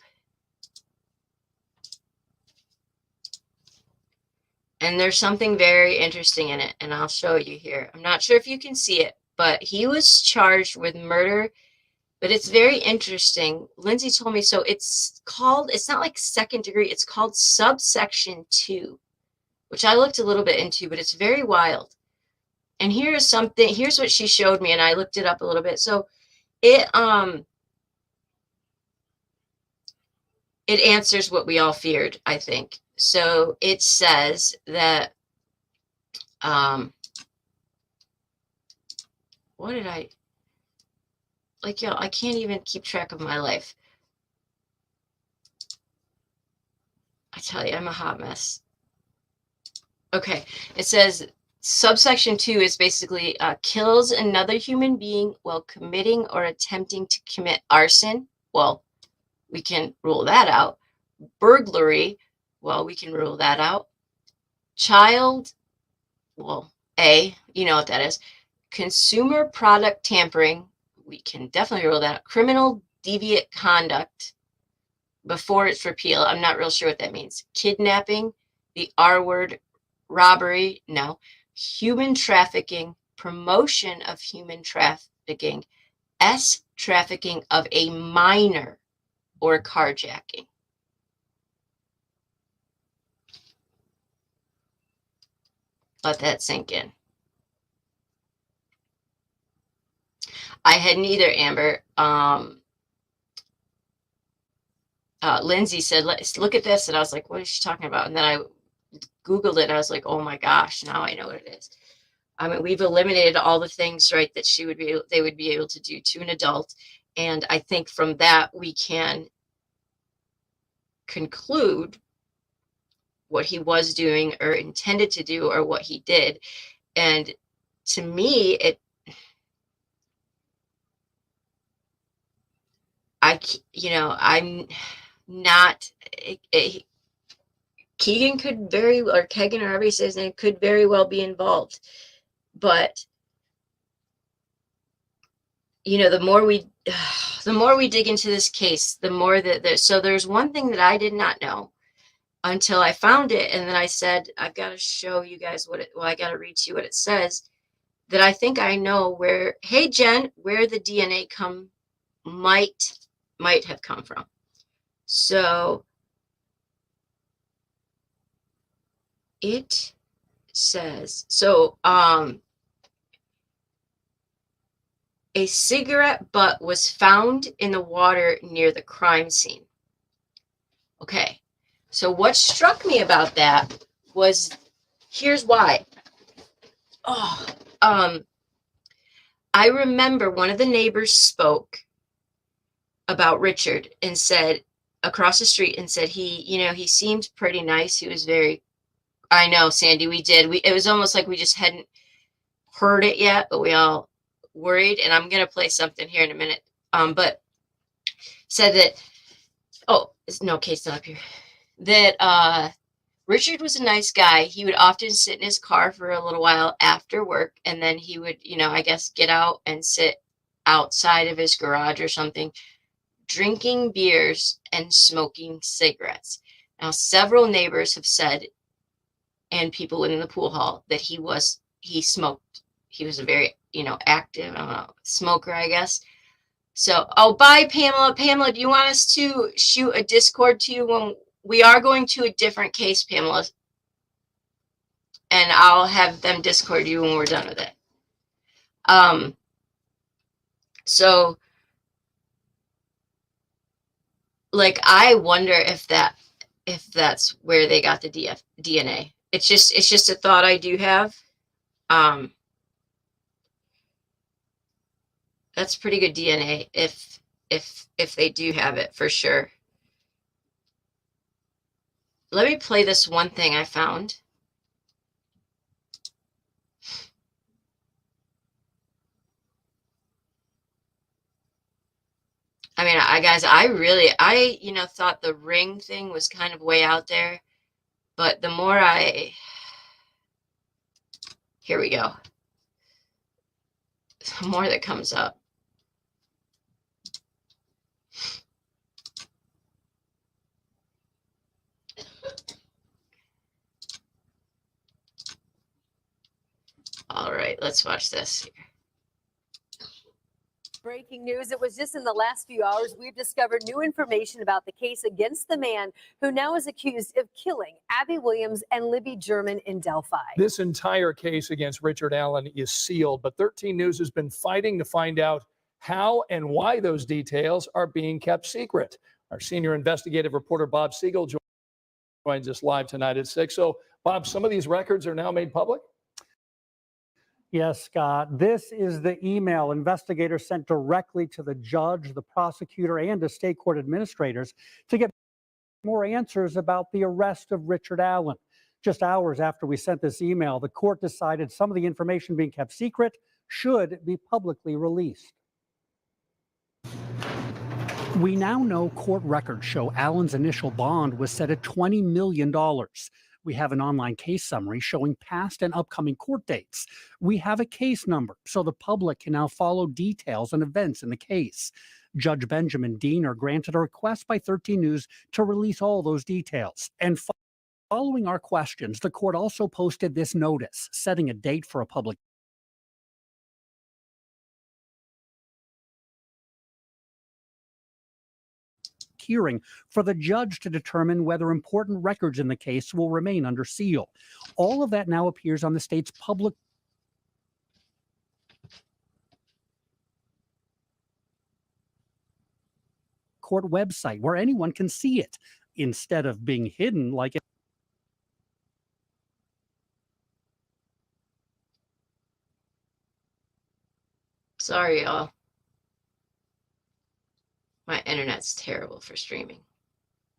And there's something very interesting in it. And I'll show you here. I'm not sure if you can see it, but he was charged with murder. But it's very interesting. Lindsay told me, so it's not like second degree, it's called subsection 2, which I looked a little bit into, but it's very wild. And here's what she showed me, and I looked it up a little bit. So it answers what we all feared, I think. So it says that what did I like, y'all, I can't even keep track of my life. I tell you, I'm a hot mess. Okay, it says subsection 2 is basically kills another human being while committing or attempting to commit arson. Well, we can rule that out. Burglary, well, we can rule that out. Child, well, you know what that is. Consumer product tampering, we can definitely rule that out. Criminal deviant conduct before its repeal, I'm not real sure what that means. Kidnapping, the R word. Robbery, no. Human trafficking, promotion of human trafficking, trafficking of a minor, or carjacking. Let that sink in. I hadn't either, Amber. Lindsay said, let's look at this. And I was like, what is she talking about? And then I Googled it, and I was like, oh my gosh, now I know what it is. I mean, we've eliminated all the things, right, that they would be able to do to an adult. And I think from that, we can conclude what he was doing or intended to do or what he did. And to me, I'm not, Keegan could or Kegan, or however he says his name, could very well be involved. But, the more we dig into this case, the more that so there's one thing that I did not know until I found it. And then I said, I've got to show you guys I got to read to you what it says, that I think I know where the DNA might have come from. So it says, a cigarette butt was found in the water near the crime scene. Okay, so what struck me about that was, here's why. I remember one of the neighbors spoke about Richard and said, across the street, and said he seemed pretty nice. He was very, I know, Sandy, we did. It was almost like we just hadn't heard it yet, but we all worried. And I'm going to play something here in a minute. But said that, no, Kate's not up here. That Richard was a nice guy. He would often sit in his car for a little while after work, and then he would, I guess, get out and sit outside of his garage or something, drinking beers and smoking cigarettes. Now, several neighbors have said, and people in the pool hall, that he smoked. He was a very, active, smoker, I guess. So, oh, bye, Pamela. Pamela, do you want us to shoot a Discord to you when we are going to a different case, Pamela? And I'll have them Discord you when we're done with it. So, like, I wonder if that's where they got the DNA. It's just a thought I do have. That's pretty good DNA if they do have it, for sure. Let me play this one thing I found. I mean, I thought the ring thing was kind of way out there, but the more here we go. The more that comes up. All right, let's watch this here. Breaking news. It was just in the last few hours we've discovered new information about the case against the man who now is accused of killing Abby Williams and Libby German in Delphi. This entire case against Richard Allen is sealed, but 13 News has been fighting to find out how and why those details are being kept secret. Our senior investigative reporter Bob Siegel joins us live tonight at 6. So, Bob, some of these records are now made public? Yes, Scott. This is the email investigators sent directly to the judge, the prosecutor, and the state court administrators to get more answers about the arrest of Richard Allen. Just hours after we sent this email, the court decided some of the information being kept secret should be publicly released. We now know court records show Allen's initial bond was set at $20 million. We have an online case summary showing past and upcoming court dates. We have a case number, so the public can now follow details and events in the case. Judge Benjamin Diener granted a request by 13 News to release all those details. And following our questions, the court also posted this notice, setting a date for a public hearing for the judge to determine whether important records in the case will remain under seal. All of that now appears on the state's public court website, where anyone can see it, instead of being hidden like it. Sorry, y'all. My internet's terrible for streaming.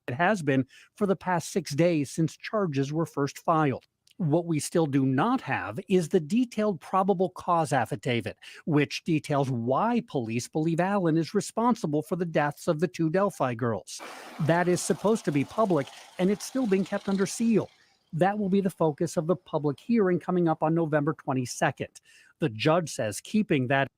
It has been for the past 6 days since charges were first filed. What we still do not have is the detailed probable cause affidavit, which details why police believe Allen is responsible for the deaths of the 2 Delphi girls. That is supposed to be public, and it's still being kept under seal. That will be the focus of the public hearing coming up on November 22nd. The judge says keeping that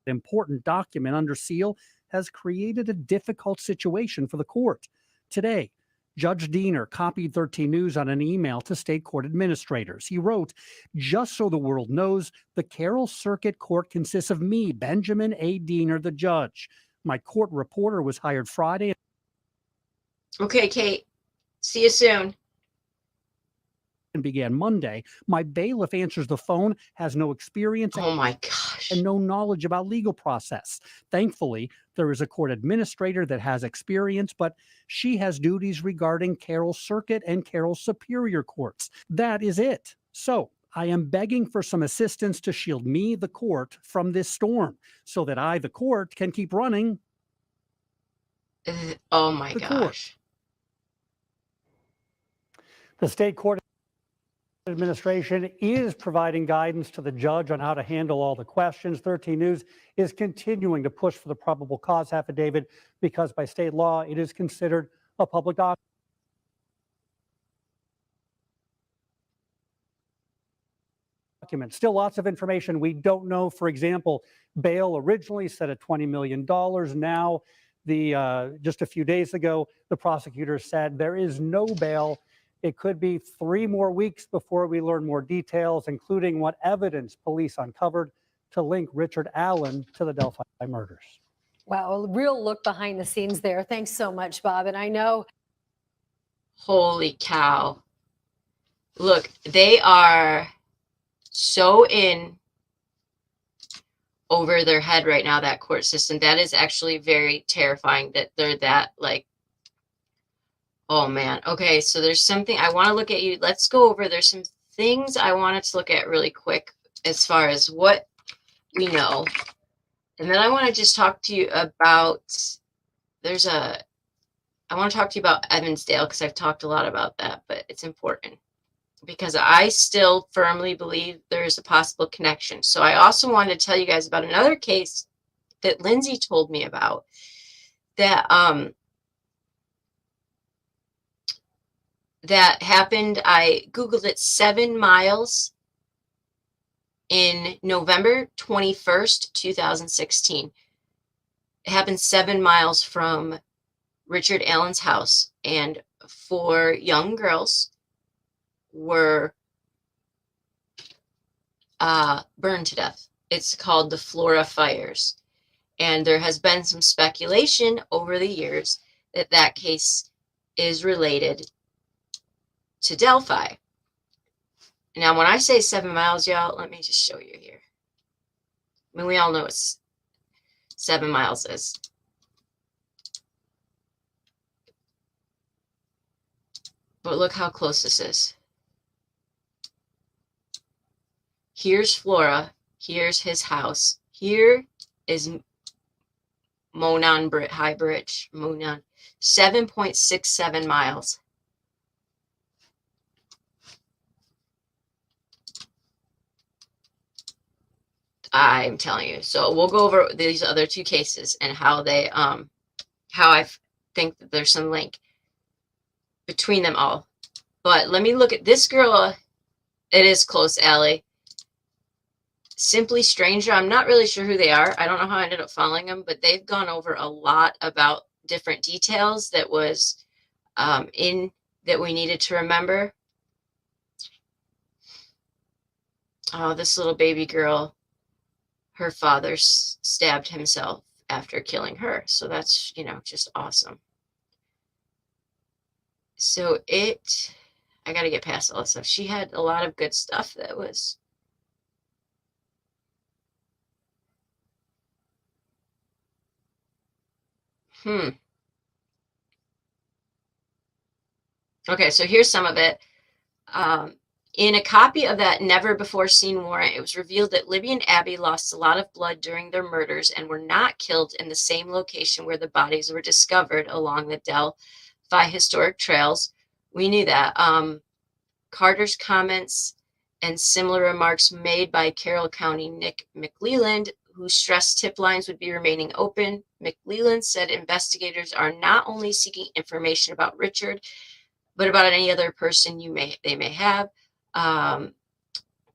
important document under seal has created a difficult situation for the court. Today, Judge Diener copied 13 News on an email to state court administrators. He wrote, "Just so the world knows, the Carroll Circuit Court consists of me, Benjamin A. Diener, the judge. My court reporter was hired Friday." Okay, Kate. See you soon. And began Monday. My bailiff answers the phone, has no experience. Oh my gosh. And no knowledge about legal process. Thankfully, there is a court administrator that has experience, but she has duties regarding Carroll Circuit and Carroll Superior Courts. That is it. So I am begging for some assistance to shield me, the court, from this storm, so that I, the court, can keep running. Oh my gosh. The state court administration is providing guidance to the judge on how to handle all the questions. 13 News is continuing to push for the probable cause affidavit because by state law, it is considered a public document. documents. Still lots of information we don't know. For example, bail originally set at $20 million. Now, just a few days ago, the prosecutor said there is no bail. It could be 3 more weeks before we learn more details, including what evidence police uncovered to link Richard Allen to the Delphi murders. Wow, a real look behind the scenes there. Thanks so much, Bob. And I know. Holy cow. Look, they are so in over their head right now, that court system. That is actually very terrifying that they're that, like, oh man. Okay, so there's something I want to look at you. Let's go over. There's some things I wanted to look at really quick as far as what we know. And then I want to just talk to you about, I want to talk to you about Evansdale, because I've talked a lot about that, but it's important because I still firmly believe there is a possible connection. So I also wanted to tell you guys about another case that Lindsay told me about that that happened. I Googled it, 7 miles in November 21st, 2016. It happened 7 miles from Richard Allen's house, and 4 young girls were burned to death. It's called the Flora fires. And there has been some speculation over the years that that case is related to Delphi. Now, when I say 7 miles, y'all, let me just show you here. I mean, we all know what 7 miles is. But look how close this is. Here's Flora. Here's his house. Here is Monon High Bridge. Monon. 7.67 miles. I'm telling you. So we'll go over these other 2 cases and how they, how I think that there's some link between them all. But let me look at this girl. It is close, Allie. Simply Stranger. I'm not really sure who they are. I don't know how I ended up following them, but they've gone over a lot about different details that was that we needed to remember. Oh, this little baby girl, her father stabbed himself after killing her. So that's, just awesome. So I got to get past all this stuff. She had a lot of good stuff that was. Okay, so here's some of it. In a copy of that never-before-seen warrant, it was revealed that Libby and Abby lost a lot of blood during their murders and were not killed in the same location where the bodies were discovered along the Delphi historic trails. We knew that. Carter's comments and similar remarks made by Carroll County Nick McLeland, who stressed tip lines would be remaining open. McLeland said investigators are not only seeking information about Richard, but about any other person they may have.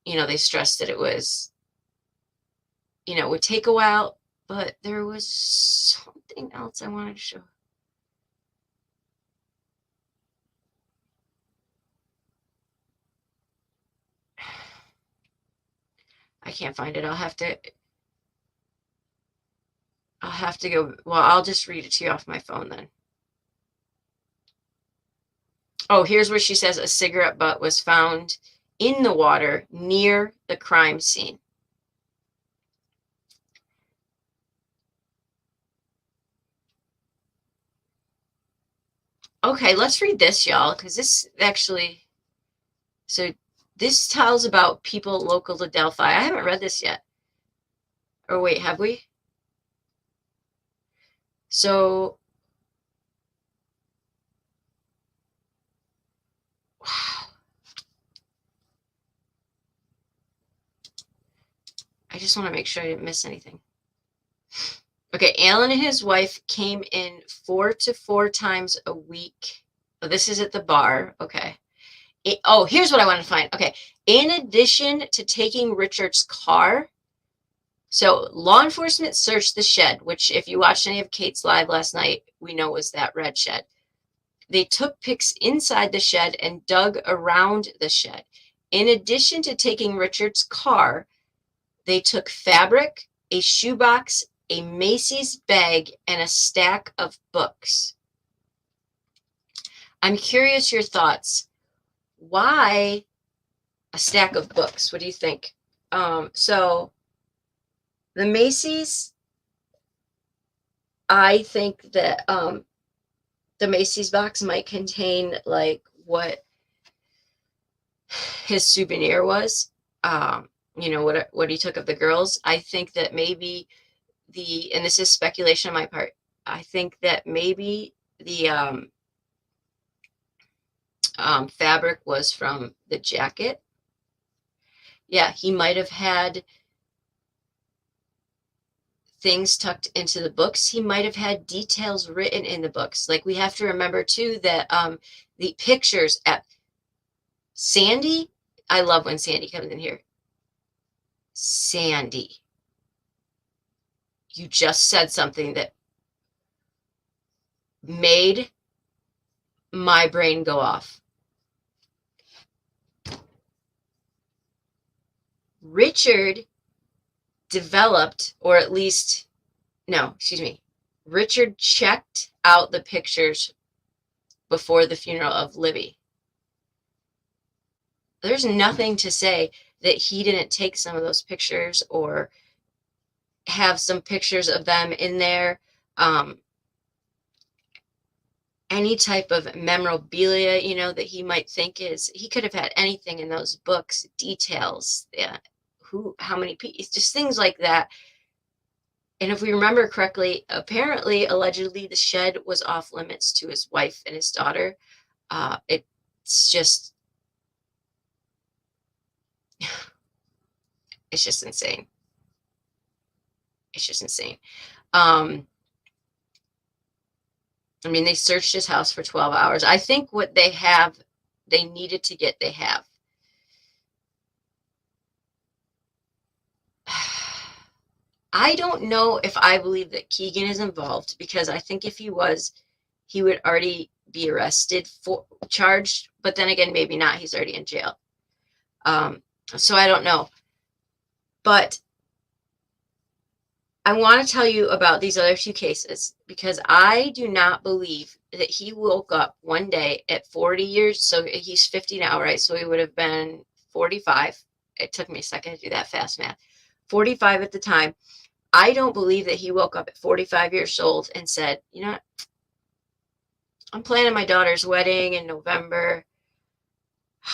They stressed that it was, it would take a while, but there was something else I wanted to show. I can't find it. I'll have to go. Well, I'll just read it to you off my phone then. Oh, here's where she says a cigarette butt was found in the water near the crime scene. Okay, let's read this, y'all, because this actually, so this tells about people local to Delphi. I haven't read this yet. Or wait, have we? So, wow. I just want to make sure I didn't miss anything. Okay, Alan and his wife came in 4 to 4 times a week. Oh, this is at the bar. Okay. here's what I want to find. Okay. In addition to taking Richard's car, so law enforcement searched the shed, which if you watched any of Kate's live last night, we know was that red shed. They took pics inside the shed and dug around the shed. In addition to taking Richard's car, they took fabric, a shoebox, a Macy's bag, and a stack of books. I'm curious your thoughts. Why a stack of books? What do you think? So the Macy's, I think that the Macy's box might contain like what his souvenir was. You know, what he took of the girls. I think that maybe and this is speculation on my part, I think that maybe the fabric was from the jacket. Yeah, he might have had things tucked into the books. He might have had details written in the books. Like, we have to remember too that the pictures at Sandy, I love when Sandy comes in here. Sandy, you just said something that made my brain go off. Richard developed, or at least, no, excuse me, Richard checked out the pictures before the funeral of Libby. There's nothing to say that he didn't take some of those pictures or have some pictures of them in there. Any type of memorabilia, you know, that he might think he could have had anything in those books, details, yeah, how many people, just things like that. And if we remember correctly, apparently, allegedly, the shed was off limits to his wife and his daughter. It's just insane. It's just insane. I mean, they searched his house for 12 hours. I think what they needed to get, they have. I don't know if I believe that Keegan is involved, because I think if he was, he would already be arrested, charged, but then again, maybe not. He's already in jail. So I don't know. But I want to tell you about these other two cases, because I do not believe that he woke up one day at 40 years. So he's 50 now, right? So he would have been 45. It took me a second to do that fast math. 45 at the time. I don't believe that he woke up at 45 years old and said, you know what? I'm planning my daughter's wedding in November.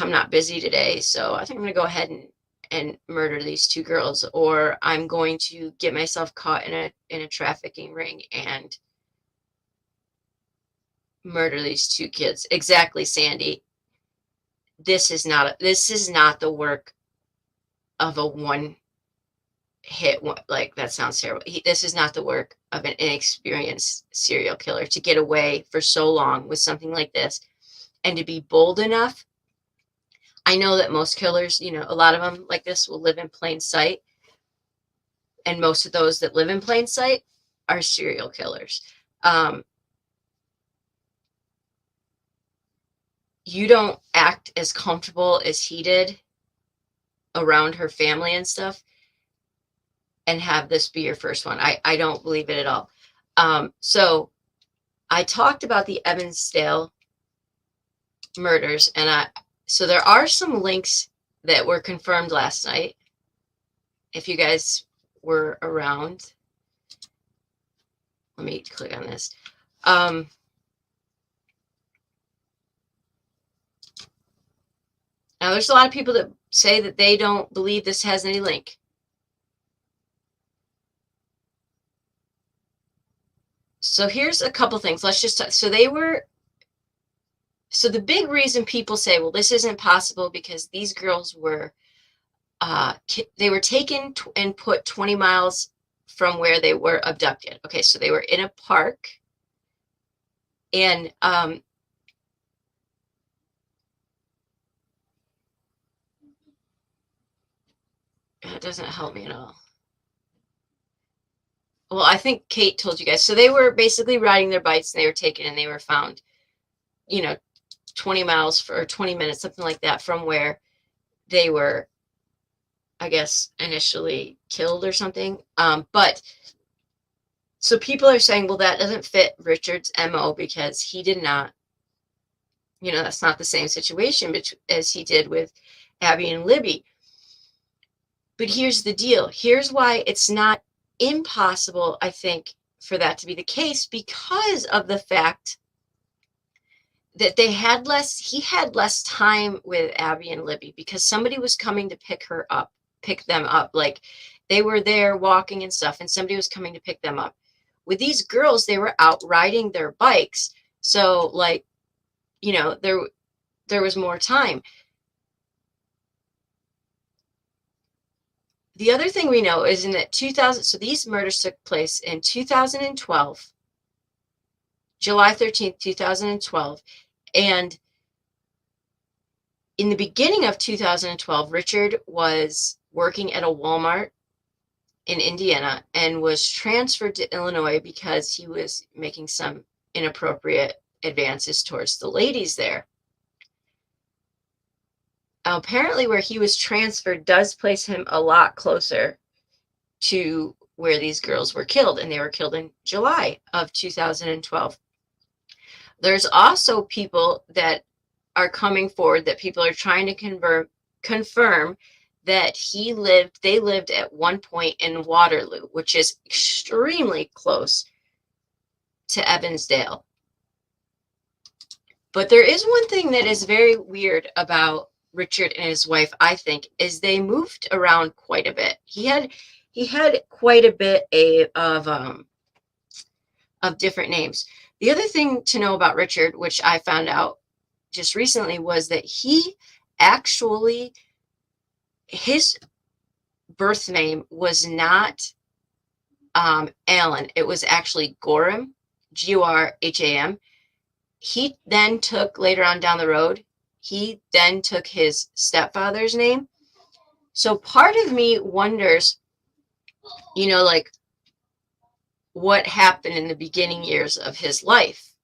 I'm not busy today, so I think I'm going to go ahead and murder these two girls, or I'm going to get myself caught in a trafficking ring and murder these two kids. Exactly, Sandy. This is not the work of a one hit, like, that sounds terrible. This is not the work of an inexperienced serial killer to get away for so long with something like this, and to be bold enough. I know that most killers, you know, a lot of them like this will live in plain sight. And most of those that live in plain sight are serial killers. You don't act as comfortable as he did around her family and stuff and have this be your first one. I don't believe it at all. So I talked about the Evansdale murders, and so there are some links that were confirmed last night. If you guys were around, let me click on this. Now, there's a lot of people that say that they don't believe this has any link. So here's a couple things. Let's just talk. So the big reason people say, well, this isn't possible because these girls were, they were taken and put 20 miles from where they were abducted. Okay, so they were in a park, and It doesn't help me at all. Well, I think Kate told you guys. So they were basically riding their bikes and they were taken and they were found, 20 miles or 20 minutes, something like that, from where they were, I guess, initially killed or something. But so people are saying, well, that doesn't fit Richard's MO because he did not, that's not the same situation as he did with Abby and Libby. But here's the deal. Here's why it's not impossible, I think, for that to be the case, because of the fact that he had less time with Abby and Libby because somebody was coming to pick them up. Like they were there walking and stuff, and somebody was coming to pick them up. With these girls, they were out riding their bikes. So there was more time. The other thing we know is in that 2000, so these murders took place in 2012, July 13th, 2012. And in the beginning of 2012, Richard was working at a Walmart in Indiana and was transferred to Illinois because he was making some inappropriate advances towards the ladies there. Apparently, where he was transferred does place him a lot closer to where these girls were killed, and they were killed in July of 2012. There's also people that are coming forward that people are trying to confirm that they lived at one point in Waterloo, which is extremely close to Evansdale. But there is one thing that is very weird about Richard and his wife, I think, is they moved around quite a bit. He had quite a bit of different names. The other thing to know about Richard, which I found out just recently, was that he actually, his birth name was not Alan. It was actually Gorham, Gorham. He then took, later on down the road, he then took his stepfather's name. So part of me wonders, like what happened in the beginning years of his life.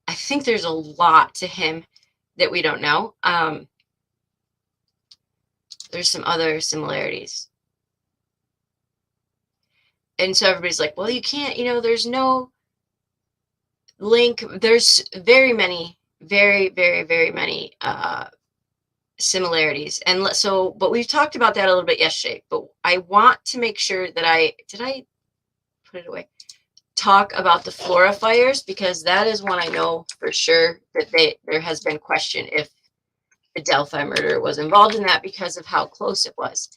I think there's a lot to him that we don't know. There's some other similarities. And so everybody's like, well, you can't, there's no link. There's very many, very, very, very many similarities. And but we've talked about that a little bit yesterday, but I want to make sure that did I put it away? Talk about the Flora fires, because that is one I know for sure that there has been question if the Delphi murder was involved in that because of how close it was.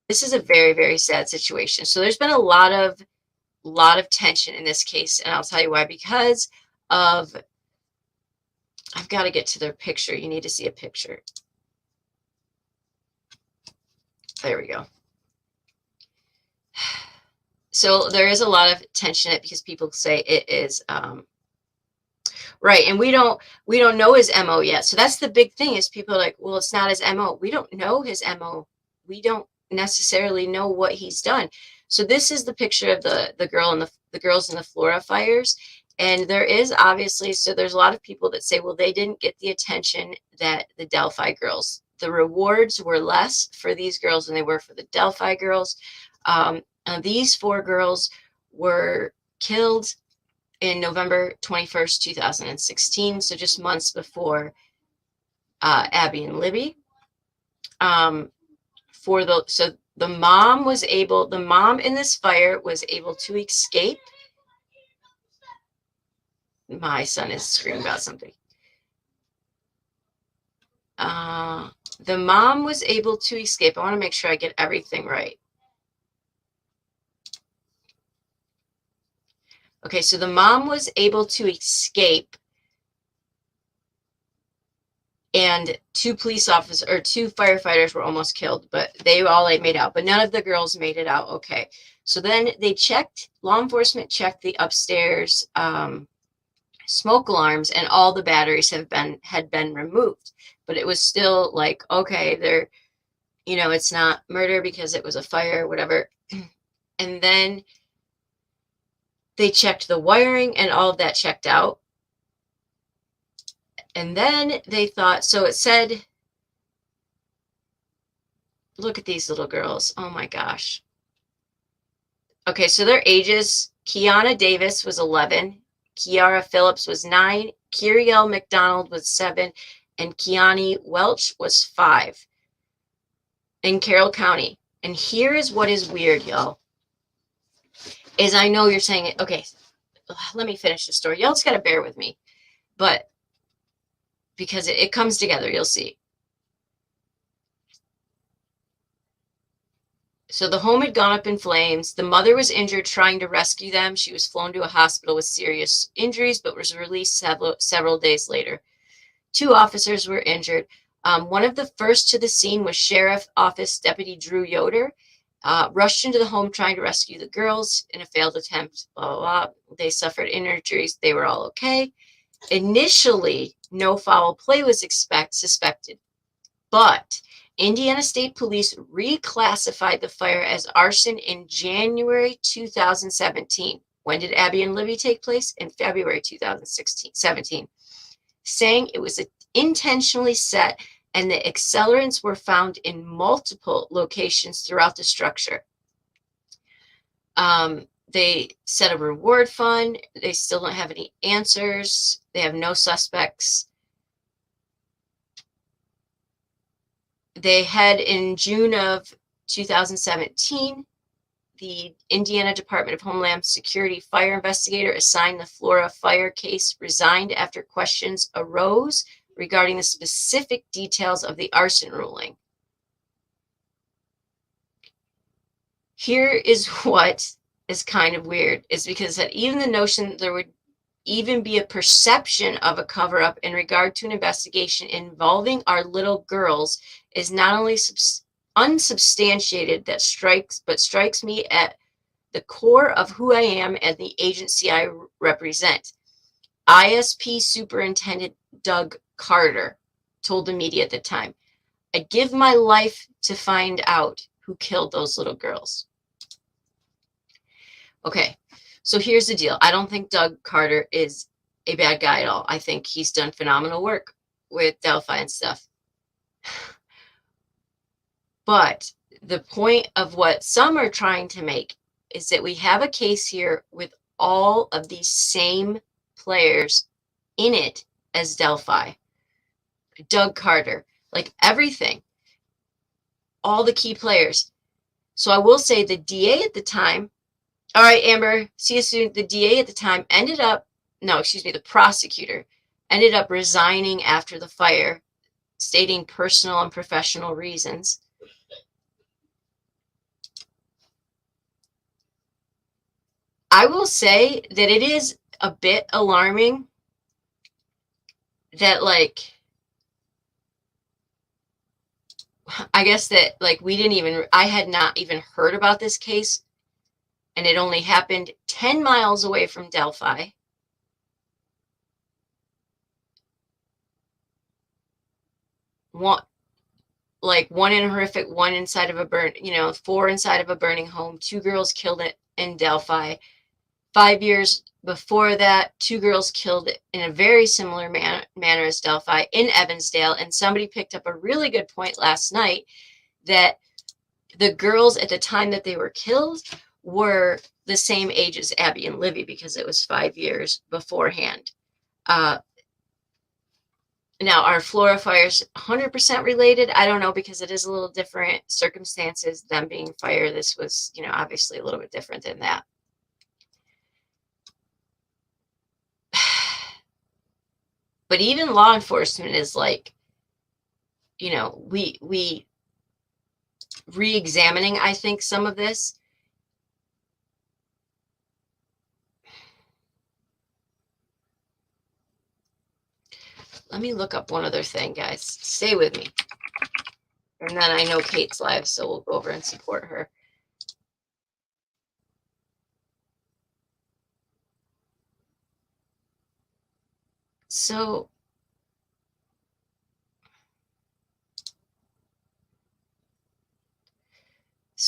This is a very, very sad situation. So there's been a lot of tension in this case, and I'll tell you why. Because of, I've got to get to their picture. You need to see a picture. There we go. So there is a lot of tension in it because people say it is right, and we don't know his MO yet. So that's the big thing, is people are like, well, it's not his MO. We don't know his MO. We don't necessarily know what he's done. So this is the picture of the girl and the girls in the Flora fires. And there is obviously, so there's a lot of people that say, well, they didn't get the attention that the Delphi girls, the rewards were less for these girls than they were for the Delphi girls. These 4 girls were killed in November 21st, 2016. So just months before Abby and Libby. So the mom in this fire was able to escape. My son is screaming about something. The mom was able to escape. I want to make sure I get everything right. Okay, so the mom was able to escape, and 2 firefighters were almost killed, but they all made out, but none of the girls made it out. Okay, so then law enforcement checked the upstairs smoke alarms, and all the batteries had been removed, but it was still like, okay, you know, it's not murder because it was a fire, whatever. And then they checked the wiring and all of that checked out. And then they thought, so it said, look at these little girls. Oh my gosh. Okay, so their ages, Kiana Davis was 11, Kiara Phillips was 9, Kiriel McDonald was 7, and Kiani Welch was 5 in Carroll County. And here is what is weird, y'all. Is I know you're saying, okay, let me finish the story. Y'all just got to bear with me. But because it comes together, you'll see. So the home had gone up in flames. The mother was injured trying to rescue them. She was flown to a hospital with serious injuries, but was released several days later. 2 officers were injured. One of the first to the scene was Sheriff Office Deputy Drew Yoder. Rushed into the home trying to rescue the girls in a failed attempt, blah, blah, blah. They suffered injuries. They were all okay. Initially, no foul play was suspected, but Indiana State Police reclassified the fire as arson in January 2017. When did Abby and Libby take place? In February 2017, saying it was intentionally set and the accelerants were found in multiple locations throughout the structure. They set a reward fund. They still don't have any answers. They have no suspects. They had in June of 2017, the Indiana Department of Homeland Security fire investigator assigned the Flora fire case resigned after questions arose regarding the specific details of the arson ruling. Here is what is kind of weird, is because that even the notion that there would even be a perception of a cover-up in regard to an investigation involving our little girls is not only unsubstantiated, that strikes me at the core of who I am and the agency I represent. ISP Superintendent Doug Carter told the media at the time, "I'd give my life to find out who killed those little girls." Okay, so here's the deal. I don't think Doug Carter is a bad guy at all. I think he's done phenomenal work with Delphi and stuff. But the point of what some are trying to make is that we have a case here with all of these same players in it as Delphi. Doug Carter, like everything, all the key players. So I will say the DA at the time, all right, Amber, see you soon. The DA at the time the prosecutor ended up resigning after the fire, stating personal and professional reasons. I will say that it is a bit alarming that, like, I guess that, like, I had not even heard about this case, and it only happened 10 miles away from Delphi. One in a horrific, one inside of a 4 inside of a burning home, 2 girls killed in Delphi. 5 years before that, 2 girls killed in a very similar manner as Delphi in Evansdale. And somebody picked up a really good point last night that the girls at the time that they were killed were the same age as Abby and Livy, because it was 5 years beforehand. Now, are Flora fires 100% related? I don't know, because it is a little different circumstances, them being fire. This was, obviously a little bit different than that. But even law enforcement is like, we re-examining, I think, some of this. Let me look up one other thing, guys. Stay with me. And then I know Kate's live, so we'll go over and support her. So,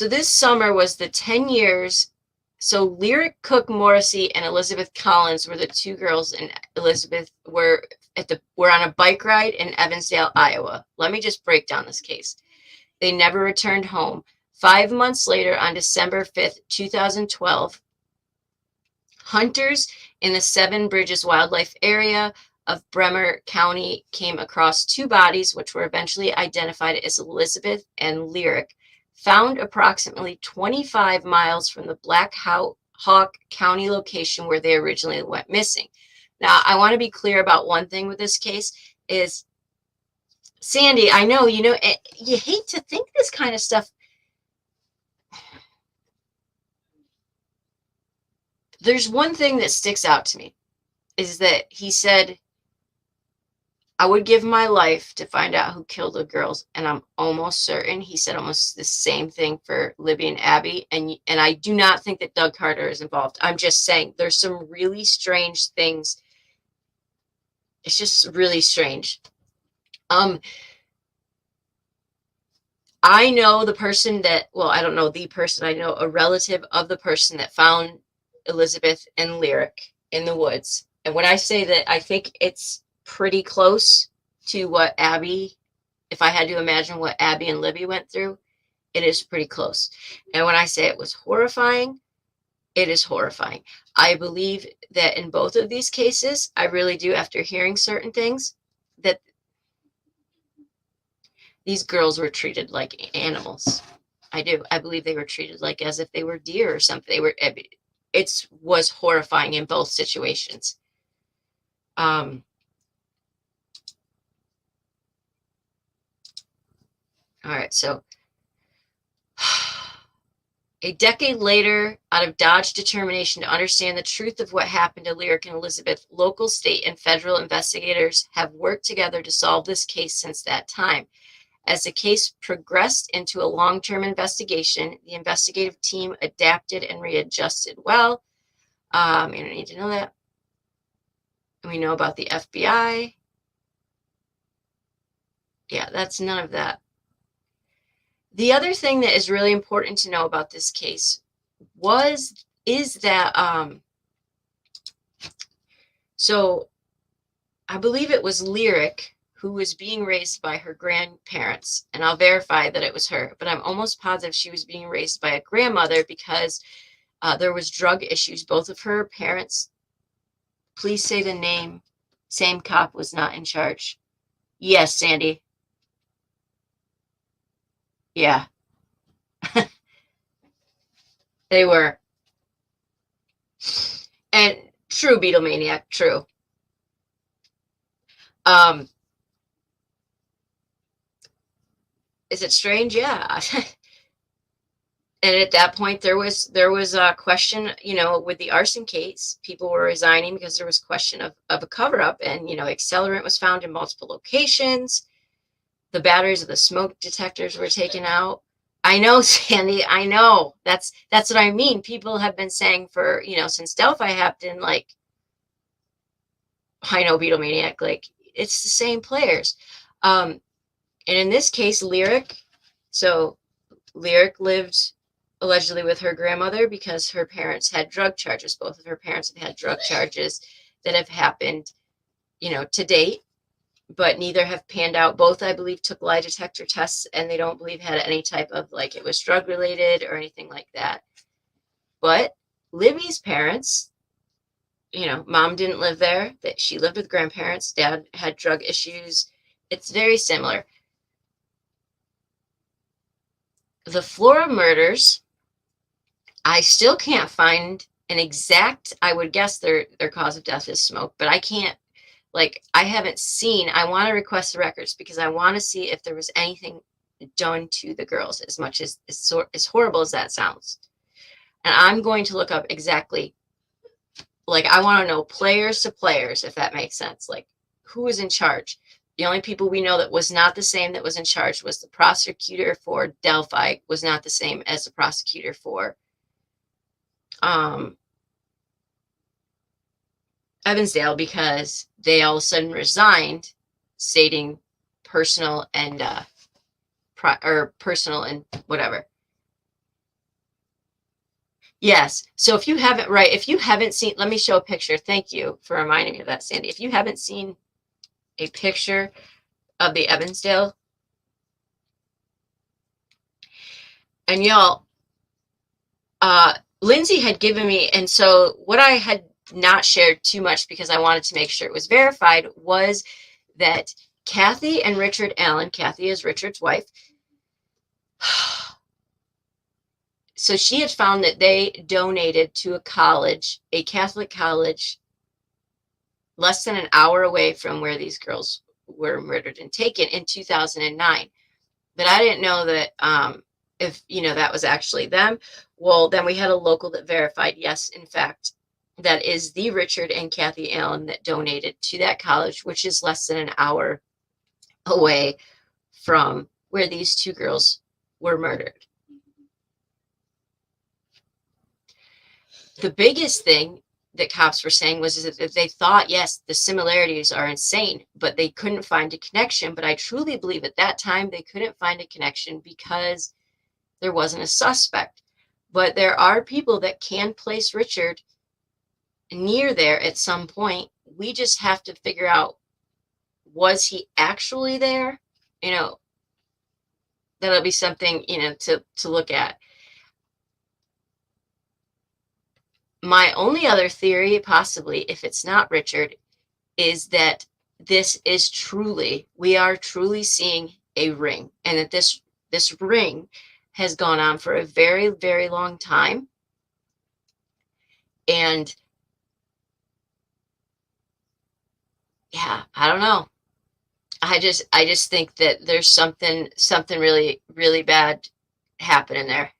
So this summer was the 10 years. So Lyric Cook Morrissey and Elizabeth Collins were the two girls, and Elizabeth were on a bike ride in Evansdale, Iowa. Let me just break down this case. They never returned home. 5 months later, on December 5th, 2012, hunters in the Seven Bridges Wildlife Area of Bremer County came across two bodies, which were eventually identified as Elizabeth and Lyric, found approximately 25 miles from the Black Hawk County location where they originally went missing. Now, I want to be clear about one thing with this case is, Sandy, I know, you hate to think this kind of stuff. There's one thing that sticks out to me, is that he said, I would give my life to find out who killed the girls. And I'm almost certain he said almost the same thing for Libby and Abby. And I do not think that Doug Carter is involved. I'm just saying there's some really strange things. It's just really strange. I know the person that, well, I don't know the person. I know a relative of the person that found Elizabeth and Lyric in the woods. And when I say that, I think it's pretty close to what Abby, if I had to imagine what Abby and Libby went through, it is pretty close. And when I say it was horrifying, it is horrifying. I believe that in both of these cases, I really do, after hearing certain things, that these girls were treated like animals. I do. I believe they were treated like as if they were deer or something. It was horrifying in both situations. All right, so a decade later, out of Dodge's determination to understand the truth of what happened to Lyric and Elizabeth, local, state, and federal investigators have worked together to solve this case since that time. As the case progressed into a long-term investigation, the investigative team adapted and readjusted well. You don't need to know that. We know about the FBI. Yeah, that's none of that. The other thing that is really important to know about this case is that so I believe it was Lyric who was being raised by her grandparents, and I'll verify that it was her, but I'm almost positive she was being raised by a grandmother because there was drug issues. Both of her parents, please say the name, same cop was not in charge. Yes, Sandy. Yeah. They were. And true Beatlemaniac, true. Is it strange? Yeah. And at that point, there was a question, with the arson case, people were resigning because there was question of a cover-up, and, accelerant was found in multiple locations. The batteries of the smoke detectors were taken out. I know, Sandy, I know. That's what I mean. People have been saying for, since Delphi happened, like, I know Beatlemaniac, like, it's the same players. And in this case, Lyric lived allegedly with her grandmother because her parents had drug charges. Both of her parents have had drug charges that have happened, to date, but neither have panned out. Both, I believe, took lie detector tests, and they don't believe had any type of, like, it was drug related or anything like that. But Libby's parents, mom didn't live there. That she lived with grandparents. Dad had drug issues. It's very similar. The Flora murders, I still can't find an exact, I would guess their cause of death is smoke, but I can't, I haven't seen, I want to request the records because I want to see if there was anything done to the girls, as much as horrible as that sounds. And I'm going to look up exactly, I want to know players to players, if that makes sense. Who was in charge? The only people we know that was not the same that was in charge was the prosecutor for Delphi, was not the same as the prosecutor for Evansdale, because they all of a sudden resigned, stating personal and personal and whatever. Yes. So if you haven't seen, let me show a picture. Thank you for reminding me of that, Sandy. If you haven't seen a picture of the Evansdale, and y'all, Lindsay had given me, and so what I had not shared too much because I wanted to make sure it was verified was that Kathy and Richard Allen, Kathy is Richard's wife, so she had found that they donated to a college, a Catholic college, less than an hour away from where these girls were murdered and taken in 2009. But I didn't know that if, that was actually them. Well, then we had a local that verified, yes, in fact, that is the Richard and Kathy Allen that donated to that college, which is less than an hour away from where these two girls were murdered. The biggest thing that cops were saying was that they thought, yes, the similarities are insane, but they couldn't find a connection. But I truly believe at that time they couldn't find a connection because there wasn't a suspect. But there are people that can place Richard near there at some point. We just have to figure out, was he actually there? That'll be something, to look at. My only other theory, possibly, if it's not Richard, is that we are truly seeing a ring, and that this ring has gone on for a very, very long time. And yeah, I don't know. I just think that there's something really, really bad happening there.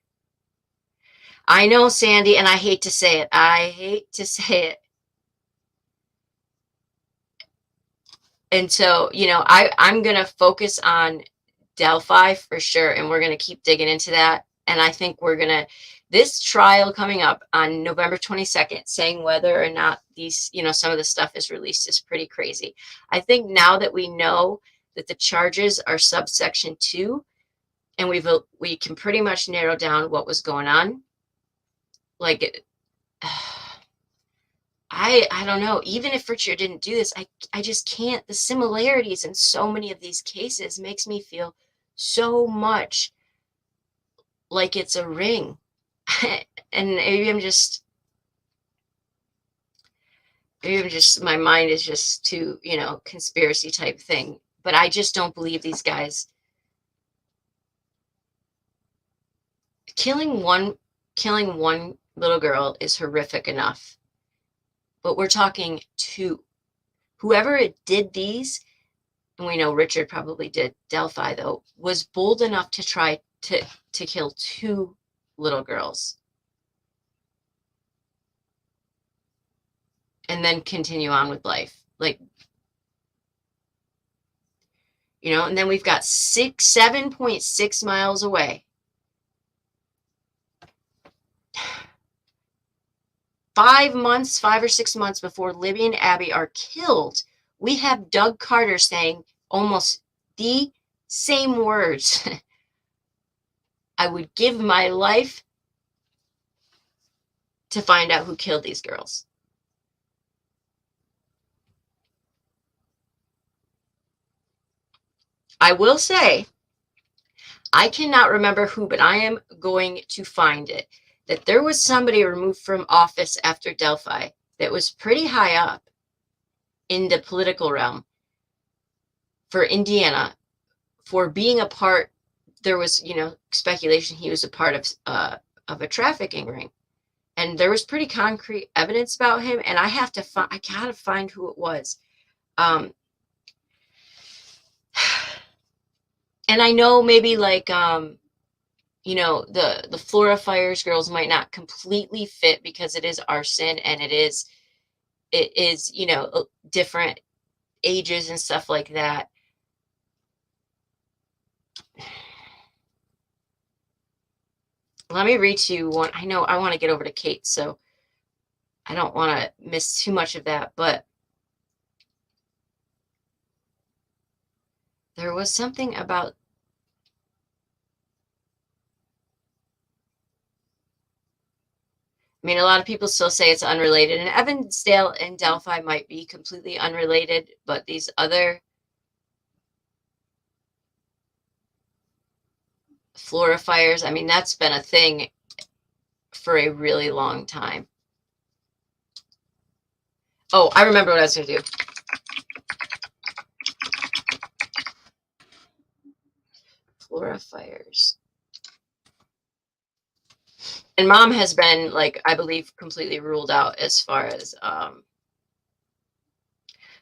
I know, Sandy, and I hate to say it. And so, I'm going to focus on Delphi for sure, and we're going to keep digging into that. And I think this trial coming up on November 22nd, saying whether or not these, some of the stuff is released is pretty crazy. I think now that we know that the charges are subsection 2, and we can pretty much narrow down what was going on. Like, I don't know. Even if Richard didn't do this, I just can't. The similarities in so many of these cases makes me feel so much like it's a ring. And maybe I'm just, my mind is just too, conspiracy type thing. But I just don't believe these guys. Killing one little girl is horrific enough. But we're talking 2. Whoever did these, and we know Richard probably did Delphi, though, was bold enough to try to kill 2 little girls. And then continue on with life. And then we've got 7.6 miles away. 5 or 6 months before Libby and Abby are killed, we have Doug Carter saying almost the same words. I would give my life to find out who killed these girls. I will say, I cannot remember who, but I am going to find it, that there was somebody removed from office after Delphi that was pretty high up in the political realm for Indiana for being a part. There was, speculation he was a part of a trafficking ring. And there was pretty concrete evidence about him. And I gotta find who it was. And I know maybe the Florida Fires girls might not completely fit because it is arson and it is, different ages and stuff like that. Let me read to you one. I know I want to get over to Kate, so I don't want to miss too much of that, but there was something about, I mean, a lot of people still say it's unrelated, and Evansdale and Delphi might be completely unrelated, but these other Florida fires, I mean, that's been a thing for a really long time. Oh, I remember what I was going to do. Florida fires. And Mom has been, like, I believe, completely ruled out as far as,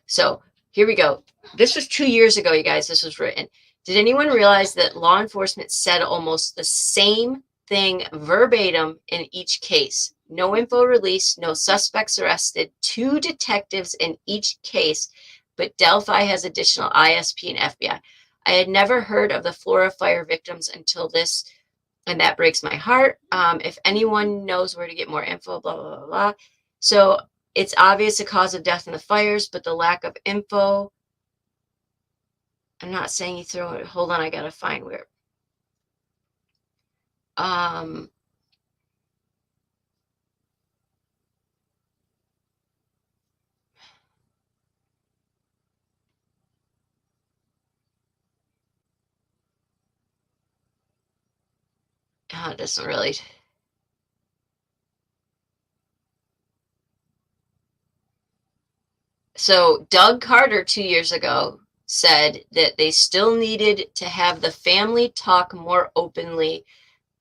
so here we go. This was 2 years ago, you guys. This was written. Did anyone realize that law enforcement said almost the same thing verbatim in each case? No info released, no suspects arrested, 2 detectives in each case, but Delphi has additional ISP and FBI. I had never heard of the Florida fire victims until this, and that breaks my heart. If anyone knows where to get more info, blah, blah, blah, blah. So it's obvious the cause of death in the fires, but the lack of info. I'm not saying you throw it. Hold on, I gotta find where. It doesn't really. So Doug Carter 2 years ago said that they still needed to have the family talk more openly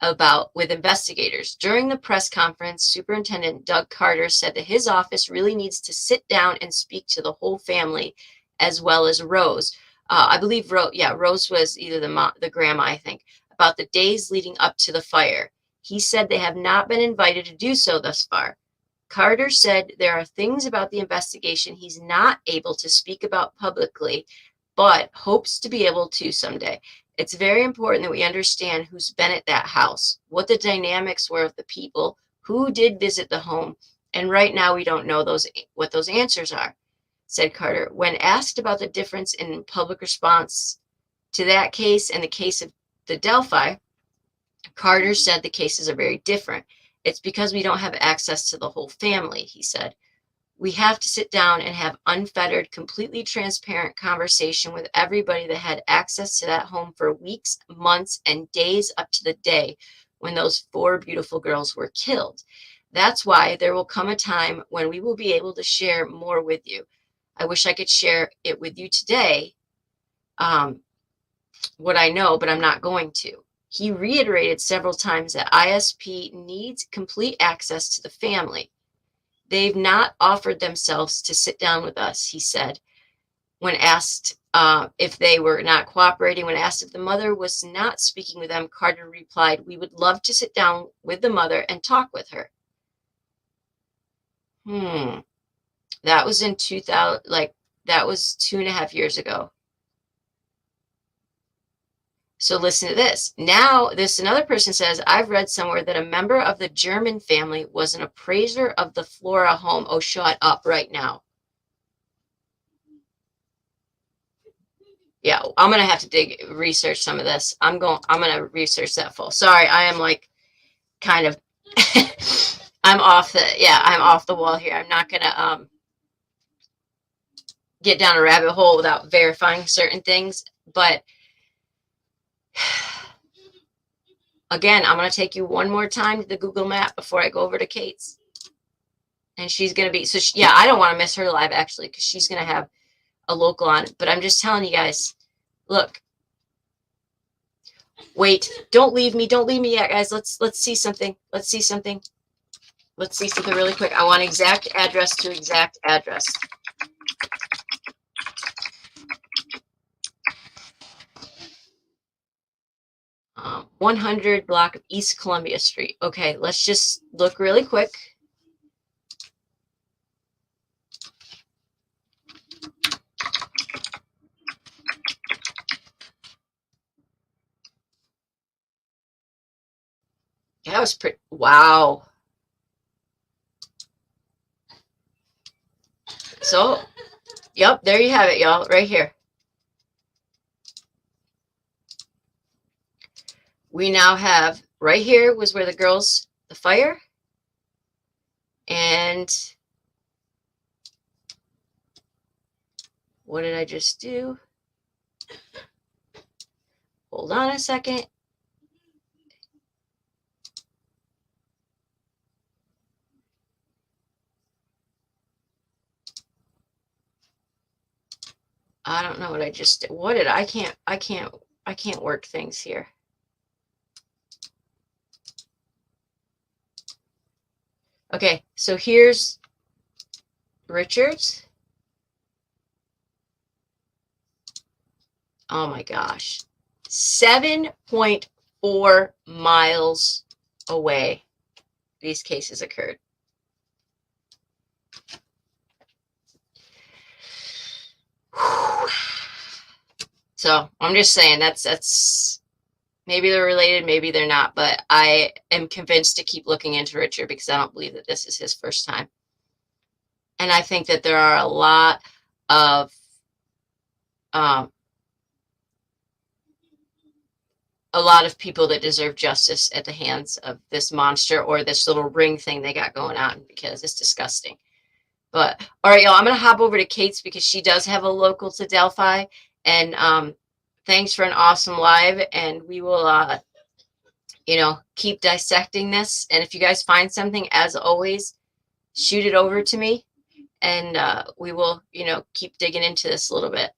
about with investigators. During the press conference, Superintendent Doug Carter said that his office really needs to sit down and speak to the whole family, as well as Rose. I believe Rose was either the grandma, I think, about the days leading up to the fire. He said they have not been invited to do so thus far. Carter said there are things about the investigation he's not able to speak about publicly, but hopes to be able to someday. It's very important that we understand who's been at that house, what the dynamics were of the people, who did visit the home, and right now we don't know what those answers are, said Carter. When asked about the difference in public response to that case and the case of the Delphi, Carter said the cases are very different. It's because we don't have access to the whole family, he said. We have to sit down and have unfettered, completely transparent conversation with everybody that had access to that home for weeks, months, and days up to the day when those 4 beautiful girls were killed. That's why there will come a time when we will be able to share more with you. I wish I could share it with you today, what I know, but I'm not going to. He reiterated several times that ISP needs complete access to the family. They've not offered themselves to sit down with us, he said. When asked if they were not cooperating, when asked if the mother was not speaking with them, Carter replied, "We would love to sit down with the mother and talk with her." That was in 2000, that was 2.5 years ago. So listen to this. Now, another person says, I've read somewhere that a member of the German family was an appraiser of the Flora home. Oh, shut up right now. Yeah, I'm going to have to research some of this. I'm going to research that full. Sorry, I am kind of, I'm off the wall here. I'm not going to get down a rabbit hole without verifying certain things. But again, I'm going to take you one more time to the Google map before I go over to Kate's. And she's going to be, I don't want to miss her live actually, because she's going to have a local on it. But I'm just telling you guys, look, wait, don't leave me yet, guys. Let's see something. Let's see something really quick. I want exact address to exact address. Um, 100 block of East Columbia Street. Okay, let's just look really quick. That was pretty, wow. So, yep, there you have it, y'all, right here. We now have, right here was where the fire. And what did I just do? Hold on a second. I don't know what I just did. What did I can't work things here. Okay, so here's Richards. Oh my gosh. 7.4 miles away these cases occurred. So I'm just saying that's maybe they're related, maybe they're not, but I am convinced to keep looking into Richard because I don't believe that this is his first time. And I think that there are a lot of people that deserve justice at the hands of this monster or this little ring thing they got going on because it's disgusting. But all right, y'all, I'm gonna hop over to Kate's because she does have a local to Delphi. And thanks for an awesome live, and we will keep dissecting this. And if you guys find something, as always, shoot it over to me, and we will keep digging into this a little bit.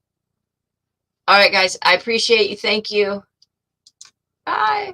All right, guys, I appreciate you. Thank you. Bye.